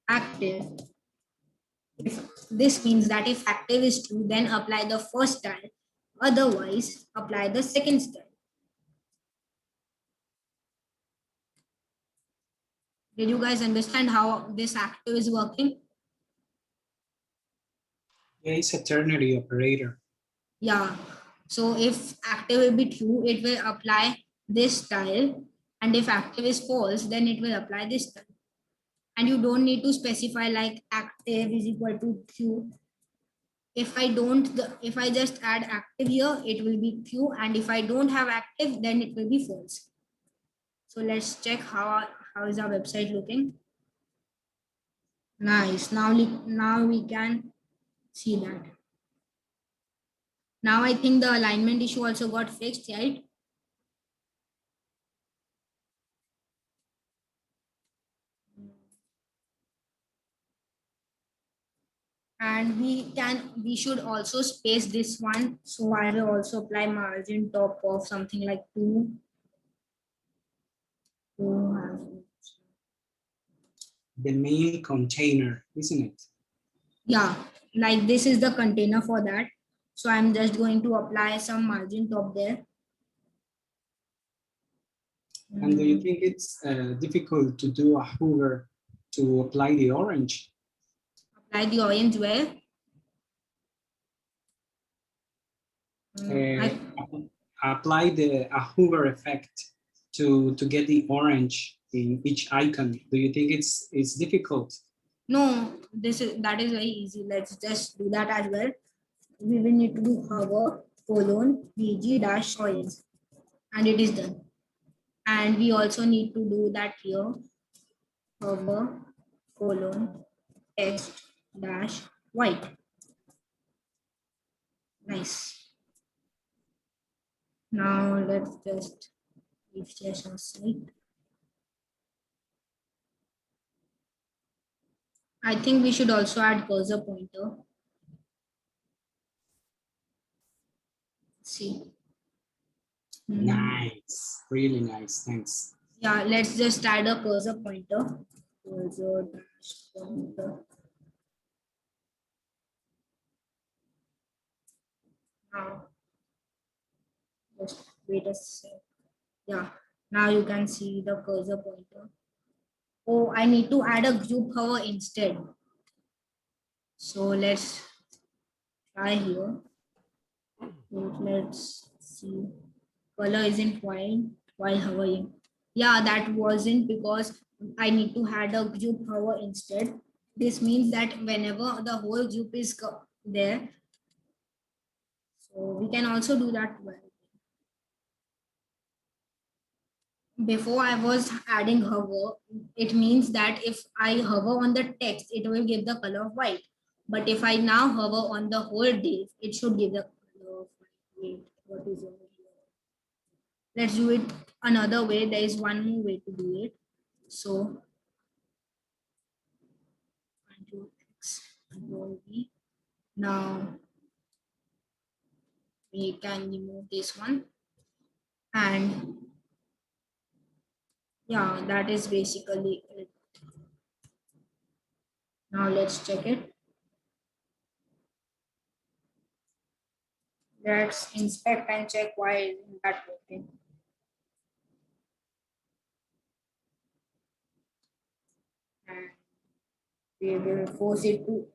Active. If this means that if active is true, then apply the first style. Otherwise, apply the second style. Did you guys understand how this active is working? Yeah, it's a ternary operator. Yeah. So if active will be true, it will apply this style. And if active is false, then it will apply this style. And you don't need to specify like active is equal to true. If I just add active here, it will be true. And if I don't have active, then it will be false. So let's check how is our website looking. Nice. Now we can see that. Now I think the alignment issue also got fixed, right? And we should also space this one. So I will also apply margin top of something like 2. The main container, isn't it? Yeah, like this is the container for that. So I'm just going to apply some margin top there. And do you think it's difficult to do a hover to apply the orange? Apply the orange where? Apply a hover effect to get the orange in each icon. Do you think it's difficult? No, that is very easy. Let's just do that as well. We will need to do hover bg dash orange, and it is done. And we also need to do that here. Hover text dash white. Nice. Now let's just refresh our site. I think we should also add cursor pointer. See. Nice, really nice, thanks. Yeah, let's just add a cursor pointer. Cursor dash pointer. Now, just wait a sec. Yeah, now you can see the cursor pointer. Oh, I need to add a group hover instead. So let's try here. Let's see. Color isn't white while hovering. Yeah, that wasn't because I need to add a group hover instead. This means that whenever the whole group is there, so we can also do that well. Before I was adding hover, it means that if I hover on the text, it will give the color of white. But if I now hover on the whole div, it should give the color of white. Wait, what is over here? Let's do it another way. There is one more way to do it. So, Control X, Control V. Now, we can remove this one. And yeah, that is basically it. Now let's check it. Let's inspect and check why isn't that working. And we will force it to,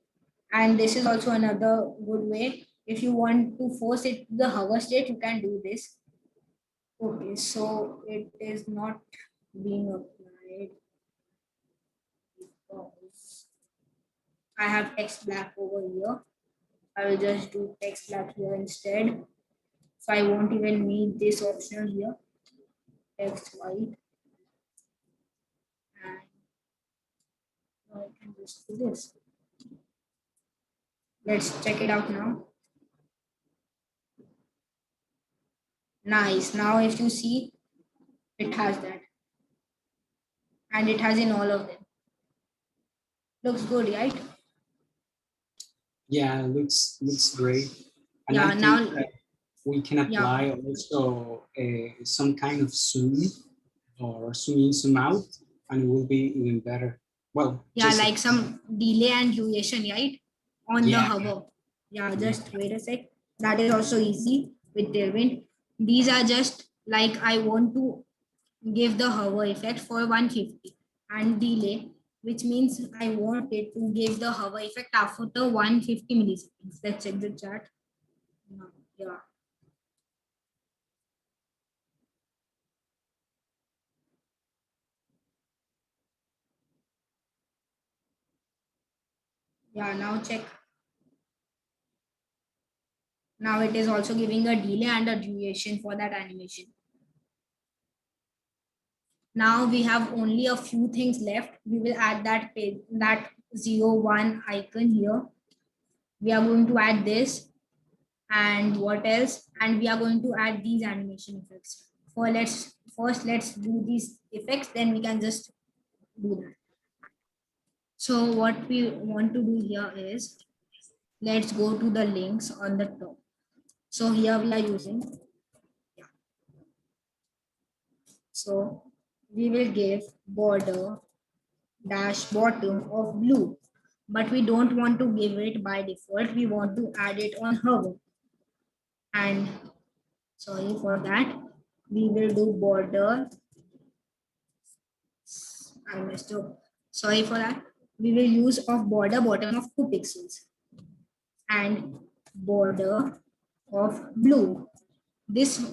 and this is also another good way. If you want to force it to the hover state, you can do this. Okay, so it is not being applied because I have text black over here. I will just do text black here instead. So I won't even need this option here. Text white. And now I can just do this. Let's check it out now. Nice. Now if you see, it has that. And it has in all of them. Looks good, right? Yeah, looks great. And I Yeah, think now, that we can yeah, apply also some kind of zoom or zoom in, zoom out, and it will be even better. Well, yeah, just like some delay and duration, right? On the yeah, hover. Yeah, yeah. just wait a sec. That is also easy with Tailwind. These are just like I want to give the hover effect for 150 and delay, which means I want it to give the hover effect after 150 milliseconds. Let's check the chart. Yeah. Yeah, now check. Now it is also giving a delay and a duration for that animation. Now we have only a few things left. We will add that page, that 01 icon here. We are going to add this and what else? And we are going to add these animation effects. Let's do these effects, then we can just do that. So what we want to do here is, let's go to the links on the top. So here we are using, yeah. So we will give border dash bottom of blue, but we don't want to give it by default. We want to add it on hover. And sorry for that, we will do border. I messed up. Sorry for that. We will use of border bottom of 2 pixels and border of blue. This,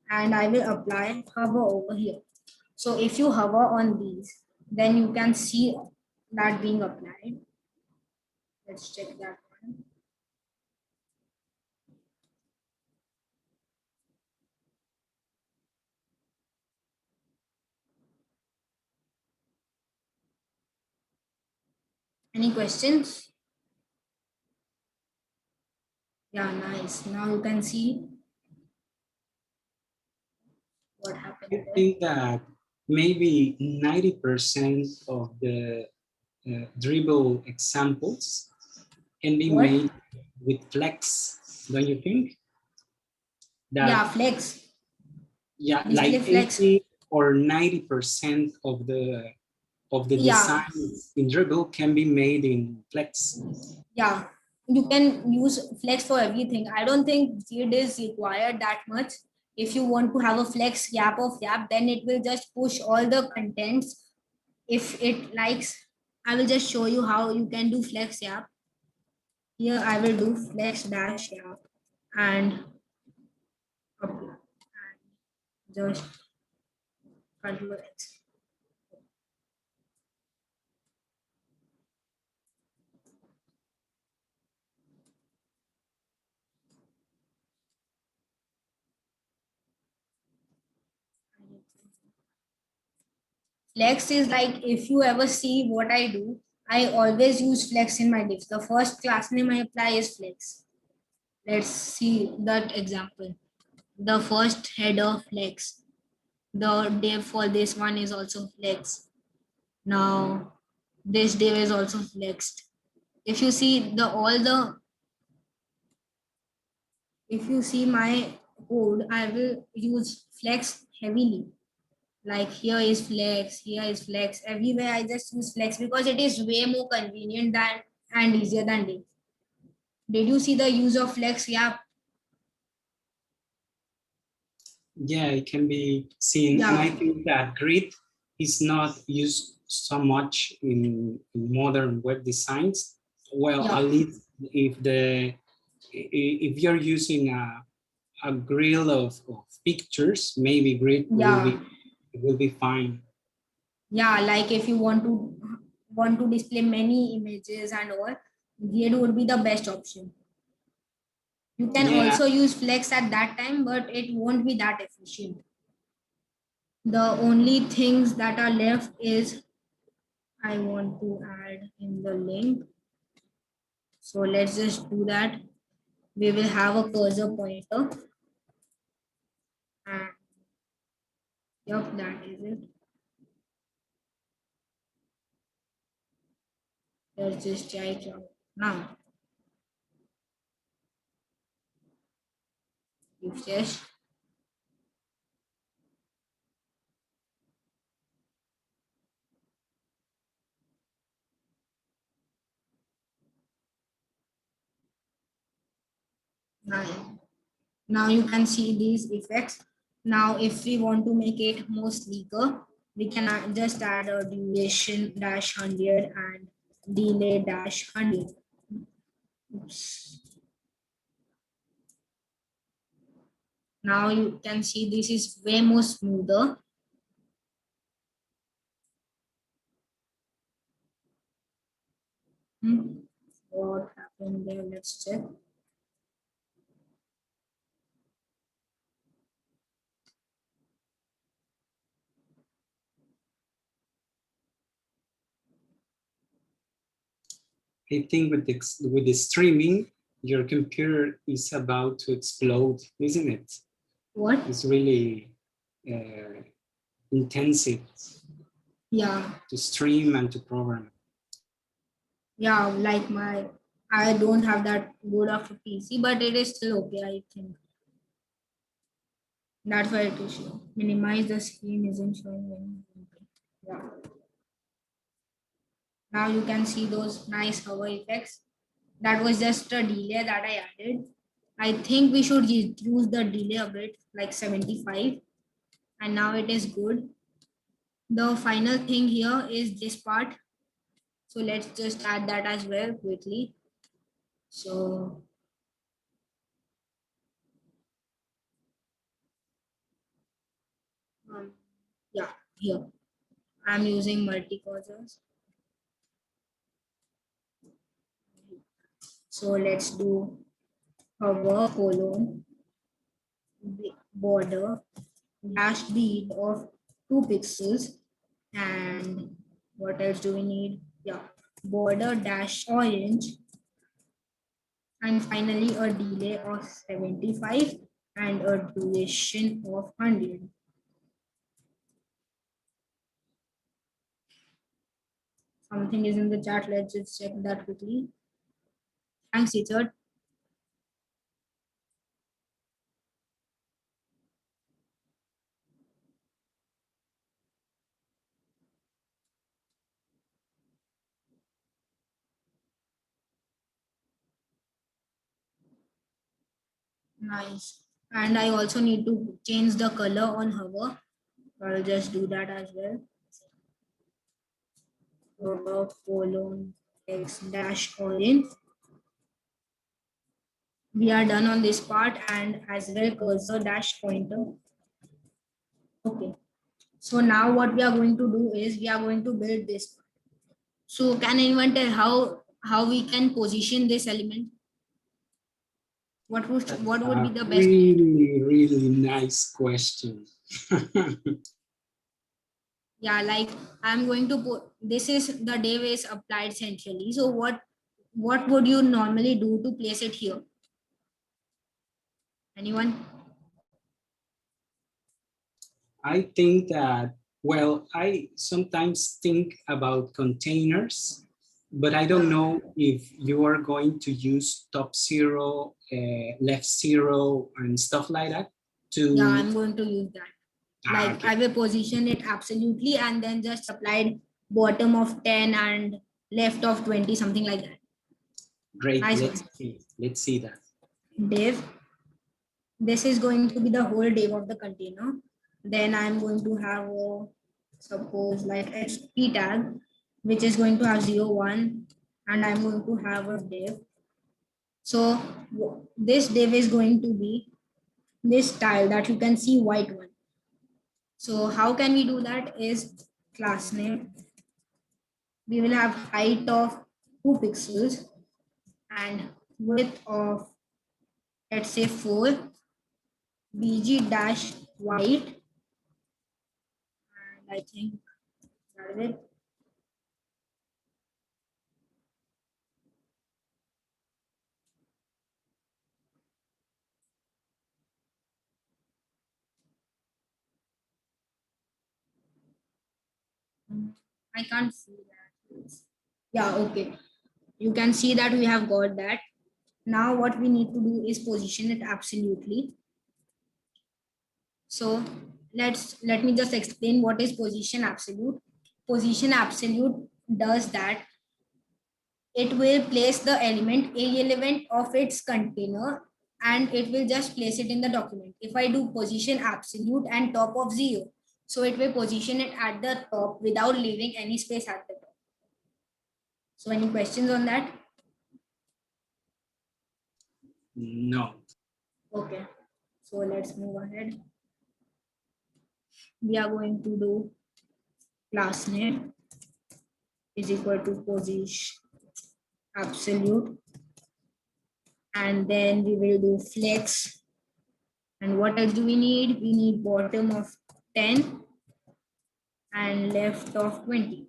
and I will apply hover over here. So if you hover on these, then you can see that being applied. Let's check that one. Any questions? Yeah, nice. Now you can see what happened I there. think that maybe 90% of the dribble examples can be What? made with flex, don't you think? Yeah, That flex. yeah, Display like flex. 80 or 90% of the Yeah, designs in dribble can be made in flex. yeah. You can use flex for everything. I don't think grid is required that much. If you want to have a flex gap of gap, then it will just push all the contents. If it likes, I will just show you how you can do flex gap. Here I will do flex dash gap and apply. Just control X. Flex is like, if you ever see what I do, I always use flex in my divs. The first class name I apply is flex. Let's see that example. The first header flex. The div for this one is also flex. Now this div is also flexed. If you see the all the if you see my code, I will use flex heavily. Like here is flex, here is flex. Everywhere I just use flex because it is way more convenient than and easier than div. Did you see the use of flex? Yeah. Yeah, it can be seen. And Yeah. I think that grid is not used so much in modern web designs. Well, Yeah. at least if you're using a grill of pictures, maybe grid Yeah. will be fine. Yeah. Like if you want to display many images and all, grid would be the best option. You can Yeah, also use flex at that time, but it won't be that efficient. The only things that are left is I want to add in the link. So let's just do that. We will have a cursor pointer. And yep, that is it. Let's just try it out now. Refresh. Now you can see these effects. Now if we want to make it more sleeker, we can just add a duration dash 100 and delay dash 100. Oops. Now you can see this is way more smoother. What happened there? Let's check. I think with the streaming, your computer is about to explode, isn't it? What? It's really intensive. Yeah. To stream and to program. Yeah, like I don't have that good of a PC, but it is still okay, I think. That's why it is showing. Minimize the screen isn't showing anything. Yeah. Now you can see those nice hover effects. That was just a delay that I added. I think we should use the delay a bit, like 75. And now it is good. The final thing here is this part. So let's just add that as well quickly. So yeah, here I'm using multi-cursors. So let's do hover colon border dash width of 2 pixels, and what else do we need? Yeah, border dash orange, and finally a delay of 75 and a duration of 100. Something is in the chat. Let's just check that quickly. Thanks, Richard. Nice. And I also need to change the color on hover. I'll just do that as well. Hover colon x dash orange. We are done on this part, and as well cursor dash pointer. Okay. So now what we are going to do is we are going to build this part. So can anyone tell how we can position this element? What would be the best? Really nice question. Yeah, like I'm going to put this is the div is applied centrally. So what would you normally do to place it here? Anyone? I think that, well, I sometimes think about containers, but I don't know if you are going to use top zero, left zero, and stuff like that. Yeah, I'm going to use that. Like okay. I will position it absolutely and then just applied bottom of 10 and left of 20, something like that. Great. Nice Let's one. see. Let's see that. Div. This is going to be the whole div of the container. Then I'm going to have a, suppose like HP tag, which is going to have 0, 1, and I'm going to have a div. So this div is going to be this style that you can see white one. So how can we do that is class name. We will have height of 2 pixels and width of, let's say, 4, bg dash white, and I think that is it. I can't see that. Yeah, okay. You can see that we have got that. Now what we need to do is position it absolutely. So let me just explain what is position absolute. Position absolute does that it will place the element of its container and it will just place it in the document. If I do position absolute and top of 0, so it will position it at the top without leaving any space at the top. So any questions on that? No. Okay, so let's move ahead. We are going to do class name is equal to position absolute, and then we will do flex. And what else do we need? We need bottom of 10 and left of 20.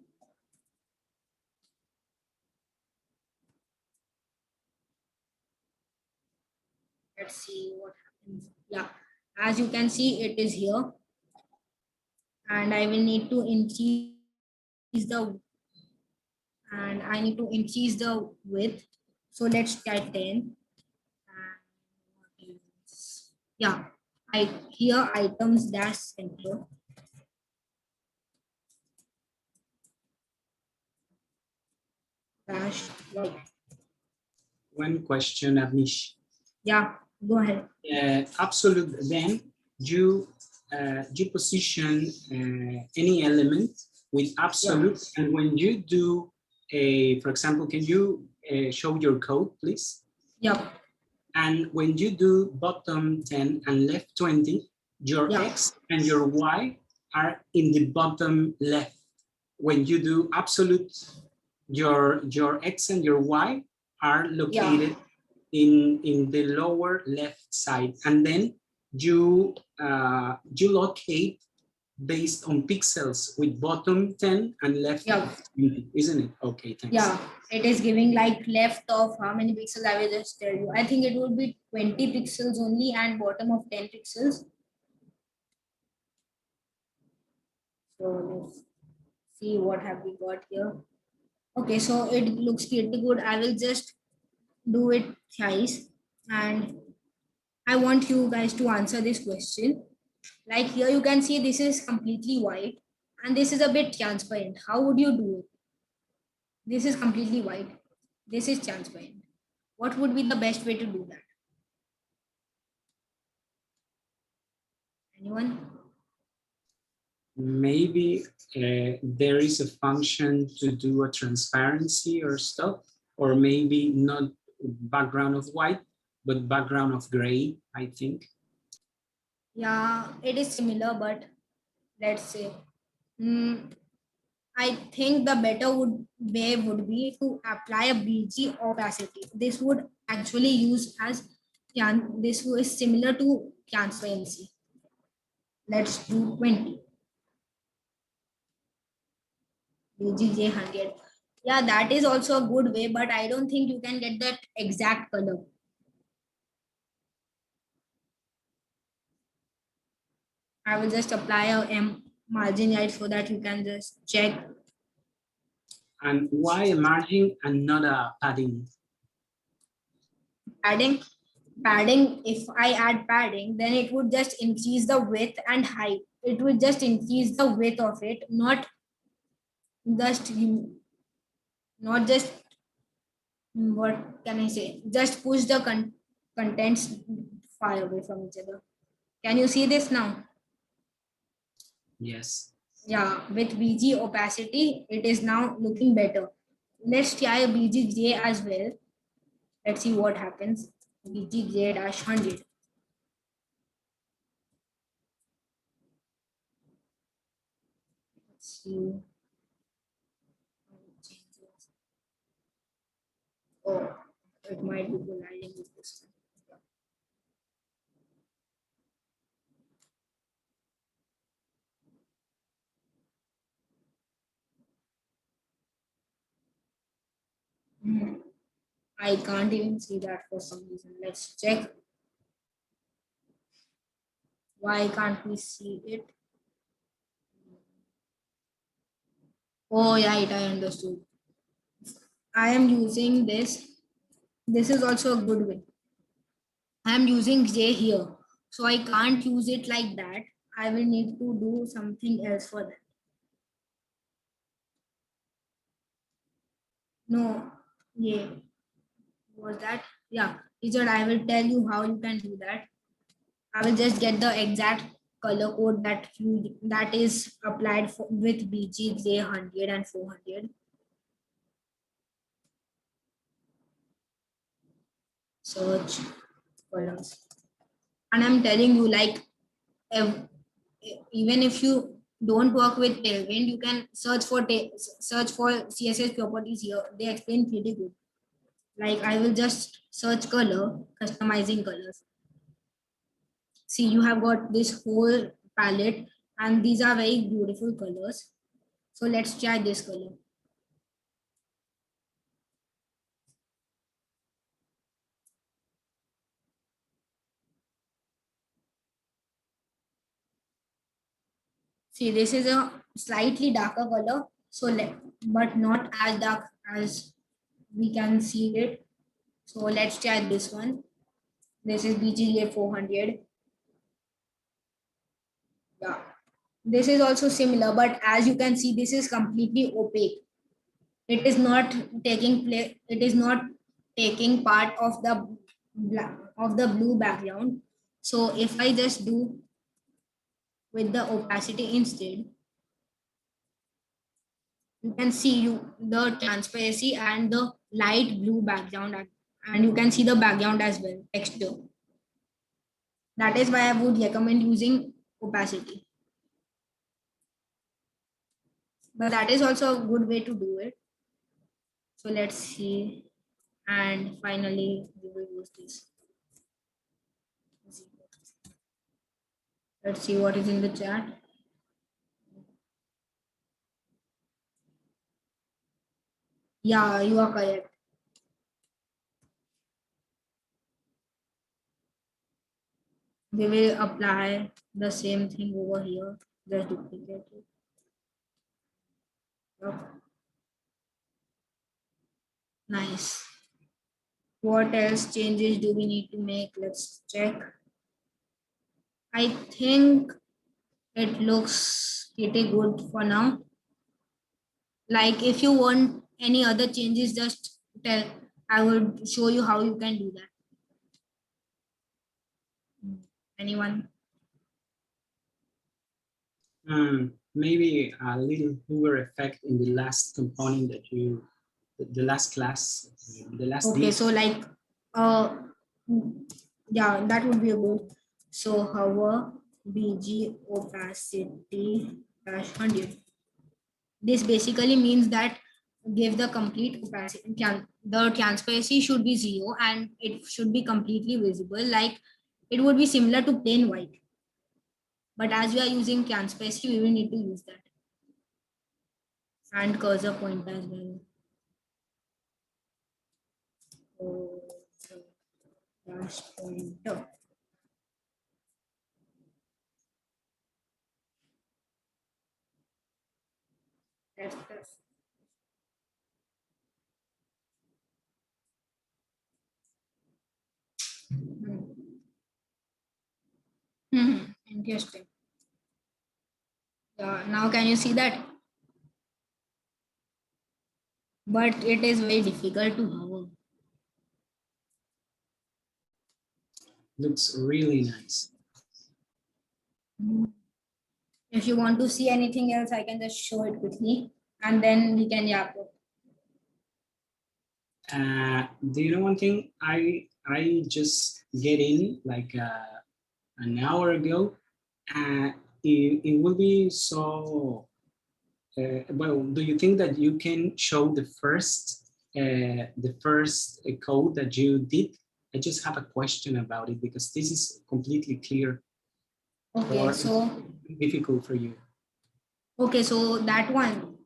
Let's see what happens. Yeah, as you can see, it is here. And I will need to increase the width. So let's try 10. Yeah, here items dash center. Dash right. One question, Abnish. Yeah, go ahead. Absolute, then you position any element with absolute, and when you do a, for example, can you show your code, please? Yeah. And when you do bottom 10 and left 20, your X and your Y are in the bottom left. When you do absolute, your X and your Y are located in the lower left side. And then you locate based on pixels with bottom 10 and left 20, isn't it? Okay, thanks. Yeah, it is giving like left of how many pixels, I will just tell you. I think it would be 20 pixels only and bottom of 10 pixels. So let's see what have we got here. Okay, so it looks pretty good. I will just do it thrice and I want you guys to answer this question. Like here you can see this is completely white and this is a bit transparent. How would you do it? This is completely white. This is transparent. What would be the best way to do that? Anyone? Maybe there is a function to do a transparency or stuff, or maybe not background of white, but background of gray, I think. Yeah, it is similar, but let's say, I think the better way would be to apply a BG opacity. This would actually use as, this is similar to transparency. Let's do 20. BGJ 100. Yeah, that is also a good way, but I don't think you can get that exact color. I will just apply a margin height so that you can just check. And why a margin and not a padding? Padding, if I add padding, then it would just increase the width and height. It would just increase the width of it, not just, what can I say? Just push the contents far away from each other. Can you see this now? Yes. Yeah, with BG opacity, it is now looking better. Let's try BGJ as well. Let's see what happens. BGJ-100. Let's see. Oh, it might be colliding with this one. I can't even see that for some reason. Let's check. Why can't we see it? Oh, yeah, I understood. I am using this. This is also a good way. I am using J here. So I can't use it like that. I will need to do something else for that. No, yeah. Was that? Yeah. Teacher, I will tell you how you can do that. I will just get the exact color code that is applied with BGJ 100 and 400. Search colors. And I'm telling you, like, even if you don't work with Tailwind, you can search for CSS properties here. They explain pretty good. Like, I will just search color, customizing colors. See, you have got this whole palette, and these are very beautiful colors. So let's try this color. See, this is a slightly darker color, but not as dark as we can see it. So let's try this one. This is BGA 400. Yeah. This is also similar, but as you can see, this is completely opaque. It is not taking place. It is not taking part of the blue background. So if I just do with the opacity instead, you can see the transparency and the light blue background, and you can see the background as well, texture. That is why I would recommend using opacity. But that is also a good way to do it. So let's see. And finally, we will use this. Let's see what is in the chat. Yeah, you are correct. We will apply the same thing over here. Just duplicate it. Okay. Nice. What else changes do we need to make? Let's check. I think it looks pretty good for now. Like, if you want any other changes, just tell. I would show you how you can do that. Anyone? Maybe a little hoover effect in the last component that the last class, the last. Okay, so like, yeah, that would be a good. So hover BG opacity -100. This basically means that give the complete opacity. The transparency should be 0 and it should be completely visible. Like, it would be similar to plain white. But as we are using transparency, we will need to use that. And cursor point as well. So, dash pointer. That's Interesting. Now can you see that? But it is very difficult to hover. Looks really nice. If you want to see anything else, I can just show it quickly and then we can yap it. Do you know one thing? I just get in like an hour ago. It will be so. Well, do you think that you can show the first code that you did? I just have a question about it because this is completely clear. Okay, or so difficult for you. okay, so that one,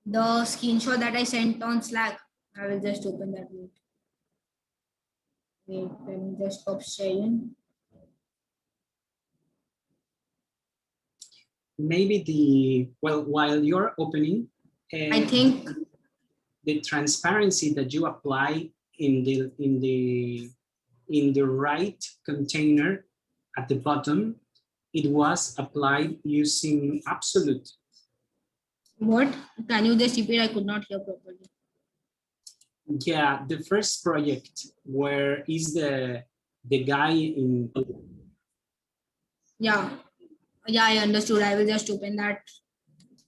the screenshot that I sent on Slack, I will just open that. Wait, let me just stop sharing. Maybe while you're opening, I think the transparency that you apply in the right container at the bottom, it was applied using absolute. What? Can you just repeat? I could not hear properly. Yeah, the first project where is the guy in. Yeah, I understood. I will just open that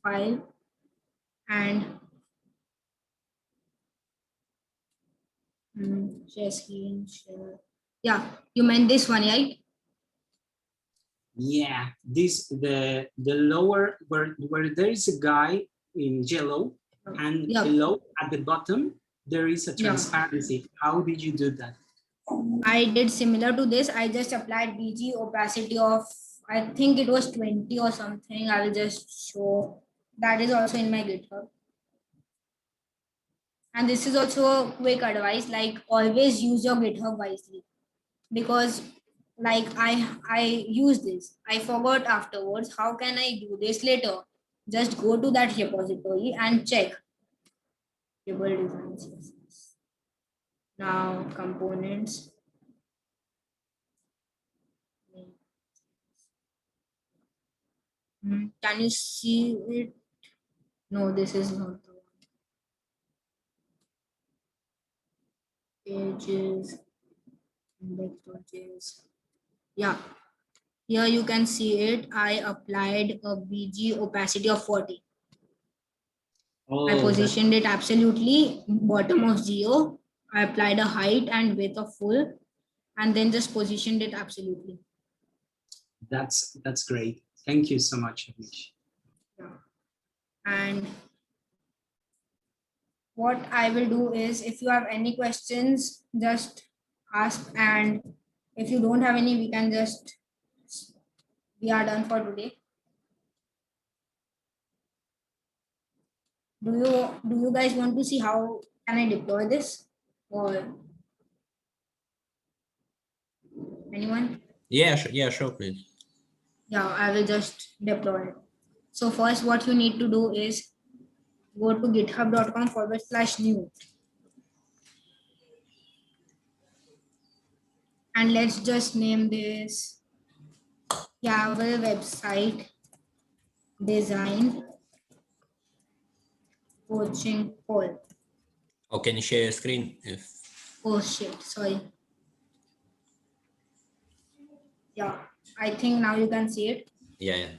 file and share screen, share. Yeah, you meant this one, right? Yeah, this the lower where there is a guy in yellow and Yeah. below at the bottom there is a Yeah. transparency. How did you do that? I did similar to this. I just applied BG opacity of, I think it was 20 or something. I will just show. That is also in my GitHub. And this is also a quick advice, like always use your GitHub wisely, because like I use this. I forgot afterwards. How can I do this later? Just go to that repository and check. Table designs. Now components. Can you see it? No, this is not the one. Pages, index.js. Yeah, here you can see it. I applied a BG opacity of 40. I positioned it absolutely bottom of 0. I applied a height and width of full, and then just positioned it absolutely. That's great. Thank you so much, Amish. Yeah. And what I will do is, if you have any questions, just ask, and if you don't have any, we are done for today. Do you guys want to see how can I deploy this, or anyone? Yeah, sure, please. Yeah, I will just deploy it. So first, what you need to do is go to github.com/new, and let's just name this Java website design coaching call. Oh, can you share your screen? Oh shit, sorry. Yeah, I think now you can see it. Yeah. Yeah.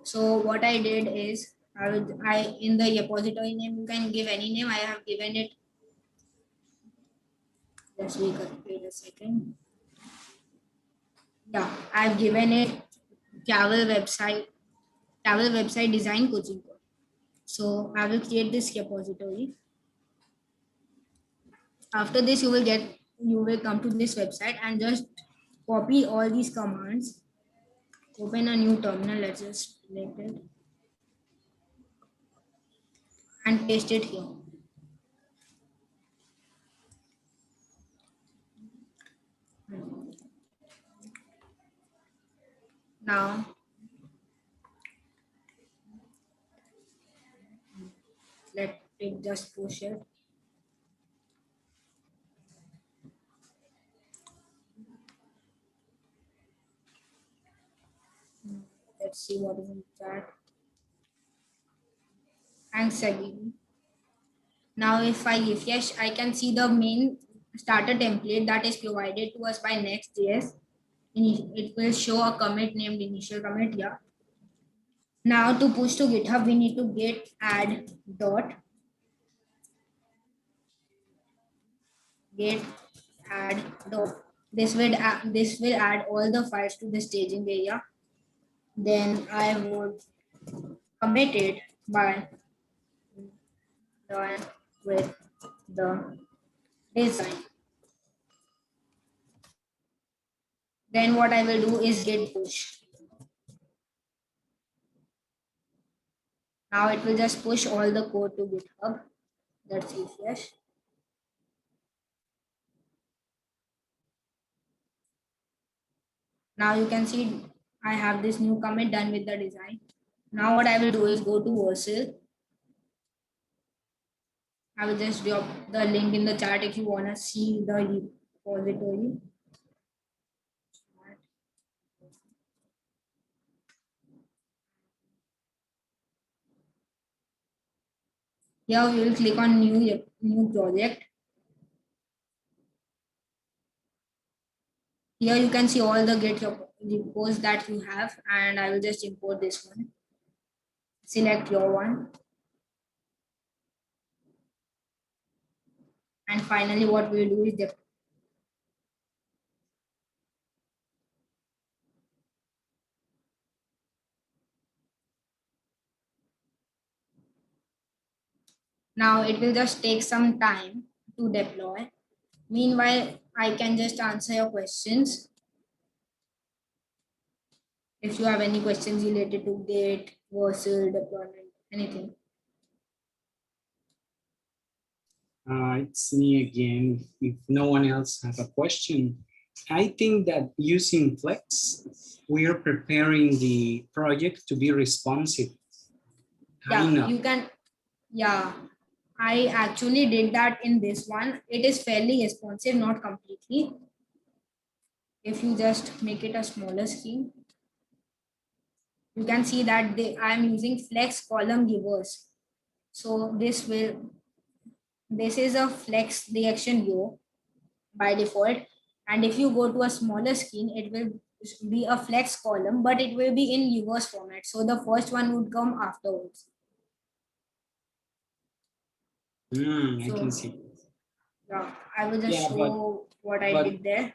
So what I did is I in the repository name, you can give any name. I have given it. Let's wait a second. Yeah, I've given it Java website design coaching code. So I will create this repository. After this, you will come to this website and just copy all these commands. Open a new terminal. Let's just select it and paste it here. Now, let it just push it. Let's see what is in that. Thanks again. Now, if I refresh, I can see the main starter template that is provided to us by Next.js. It will show a commit named initial commit. Yeah. Now to push to GitHub, we need to git add dot git add dot. This will add all the files to the staging area. Then I would commit it by done with the design. Then what I will do is git push. Now it will just push all the code to GitHub. Let's refresh. Now you can see I have this new commit done with the design. Now what I will do is go to Vercel. I will just drop the link in the chat if you want to see the repository. Here we will click on new project. Here you can see all the Git repos that you have, and I will just import this one. Select your one. And finally, what we'll do is deploy. Now it will just take some time to deploy. Meanwhile, I can just answer your questions. If you have any questions related to Git, Vercel, deployment, anything. It's me again. If no one else has a question, I think that using Flex, we are preparing the project to be responsive. Yeah, you can. Yeah, I actually did that in this one. It is fairly responsive, not completely. If you just make it a smaller screen, you can see that I am using flex column givers. So this is a flex reaction view by default. And if you go to a smaller screen, it will be a flex column, but it will be in reverse format. So the first one would come afterwards. I can see. Yeah, I will just show what I did there.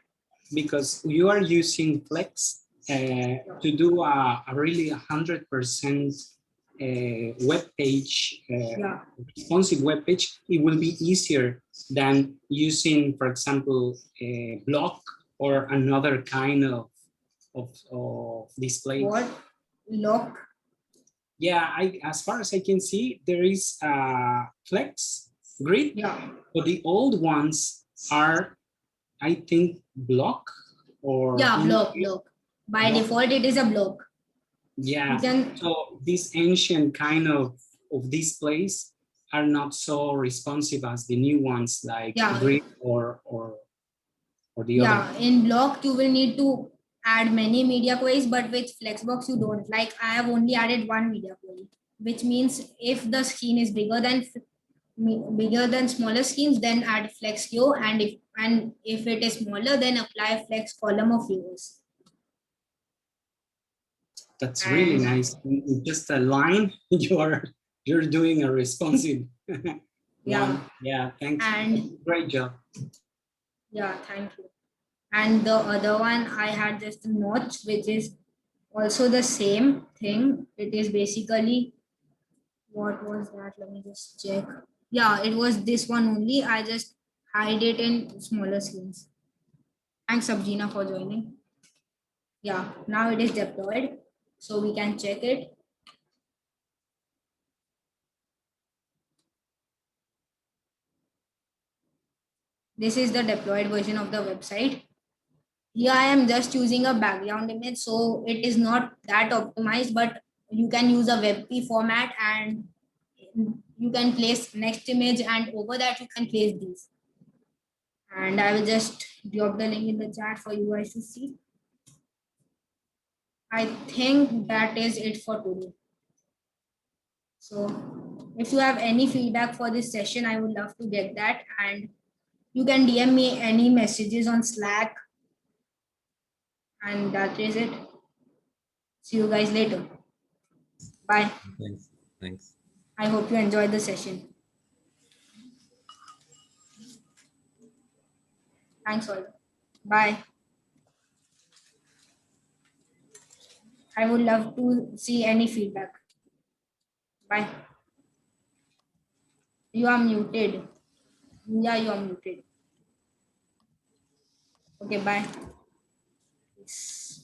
Because you are using Flex to do a really 100% web page, responsive web page, it will be easier than using, for example, a block or another kind of display. What? Lock? Yeah, as far as I can see, there is a Flex grid, but the old ones are, I think, block or block. By default, it is a block. Yeah. So these ancient kind of displays are not so responsive as the new ones like grid or the other. Yeah, in block you will need to add many media queries, but with Flexbox you don't. Like I have only added one media query, which means if the screen is bigger than smaller screens, then add flex queue, and if it is smaller, then apply flex column of viewers. That's really nice. Just a line, you're doing a responsive one. Yeah, thanks. And great job. Yeah, thank you. And the other one I had just a notch, which is also the same thing. It is basically, what was that? Let me just check. Yeah, it was this one only. I just hide it in smaller screens. Thanks, Sabjina, for joining. Yeah, now it is deployed, so we can check it. This is the deployed version of the website. Here I am just using a background image, so it is not that optimized, but you can use a WebP format and you can place next image, and over that you can place these. And I will just drop the link in the chat for you guys to see. I think that is it for today. So if you have any feedback for this session, I would love to get that. And you can DM me any messages on Slack. And that is it. See you guys later. Bye. Thanks. I hope you enjoyed the session. Thanks all. Bye. I would love to see any feedback. Bye. You are muted. Yeah, you are muted. Okay, bye. Peace.